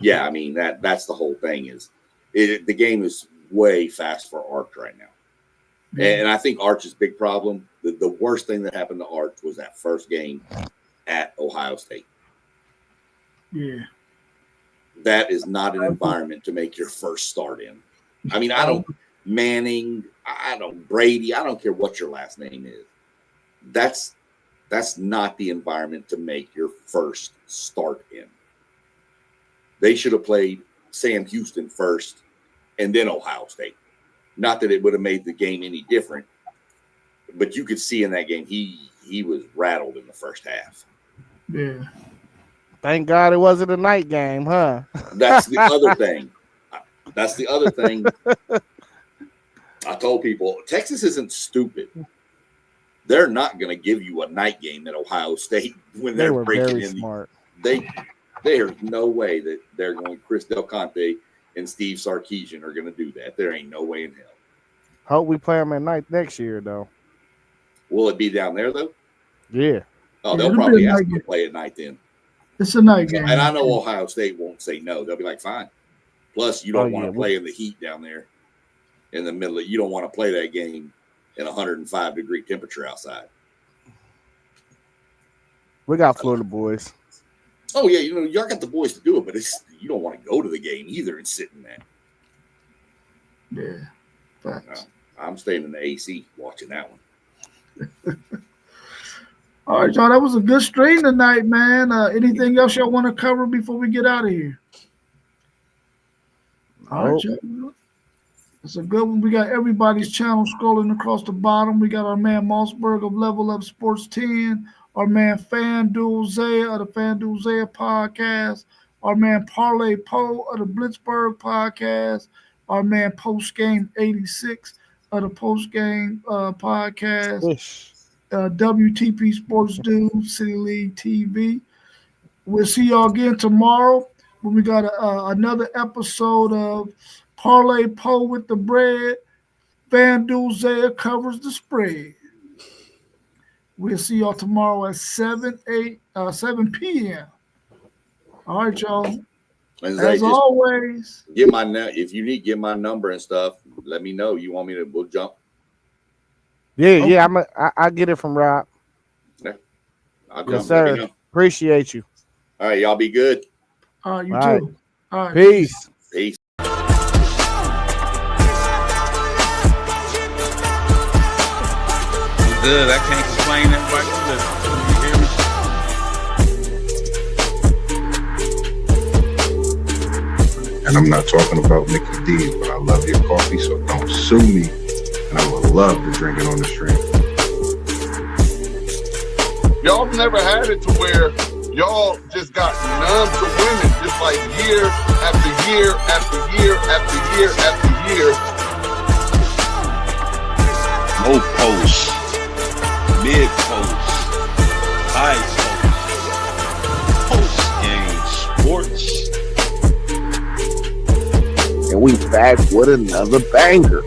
Yeah, I mean that's the whole thing. Is the game is way fast for Arch right now, and I think Arch's big problem. The worst thing that happened to Arch was that first game at Ohio State. Yeah, that is not an environment to make your first start in. I mean, I don't Manning, I don't Brady, I don't care what your last name is. That's not the environment to make your first start in. They should have played Sam Houston first and then Ohio State. Not that it would have made the game any different, but you could see in that game he was rattled in the first half. Yeah. Thank God it wasn't a night game, huh? That's the other thing. That's the other thing. I told people Texas isn't stupid. They're not going to give you a night game at Ohio State when They they're were breaking very in. smart. There's no way that they're going. Chris Del Conte and Steve Sarkisian are going to do that. There ain't no way in hell. Hope we play them at night next year, though. Will it be down there though? Yeah. Oh, Yeah, they'll it'll probably be a ask night them to game. play at night then. It's a night game. And I know Ohio State won't say no. They'll be like, fine. Plus, you don't want to yeah. play in the heat down there in the middle. You don't want to play that game in 105-degree temperature outside. We got Florida boys. Oh yeah, y'all got the boys to do it, but you don't want to go to the game either and sit in that. Yeah. Facts. I'm staying in the AC watching that one. All right, y'all. That was a good stream tonight, man. Anything else y'all want to cover before we get out of here? All right, y'all. It's a good one. We got everybody's channel scrolling across the bottom. We got our man Mossberg of Level Up Sports 10, our man FanDuel Zaya of the FanDuel Zaya podcast, our man Parlay Poe of the Blitzburg podcast, our man Post Game 86 of the Post Game podcast. Wish. WTP Sports Dude, City League TV. We'll see y'all again tomorrow when we got another episode of Parlay Poe with the Bread. FanDuel Zaya covers the spread. We'll see y'all tomorrow at 7 p.m. All right, y'all. And As always, if you need get my number and stuff, let me know. You want me to? We'll jump. Yeah, I get it from Rob. I'll Yes, jump. Let me sir. know. Appreciate you. All right, y'all be good. all right, you All too. right. All right. Peace. Peace. Good. I can't complain. Everybody can listen. You hear me? And I'm not talking about Mickey D's, but I love your coffee, so don't sue me. And I would love to drink it on the stream. Y'all never had it to where y'all just got numb to women, just like year after year after year after year after year. Low post, mid post, high post, post game sports. And we back with another banger.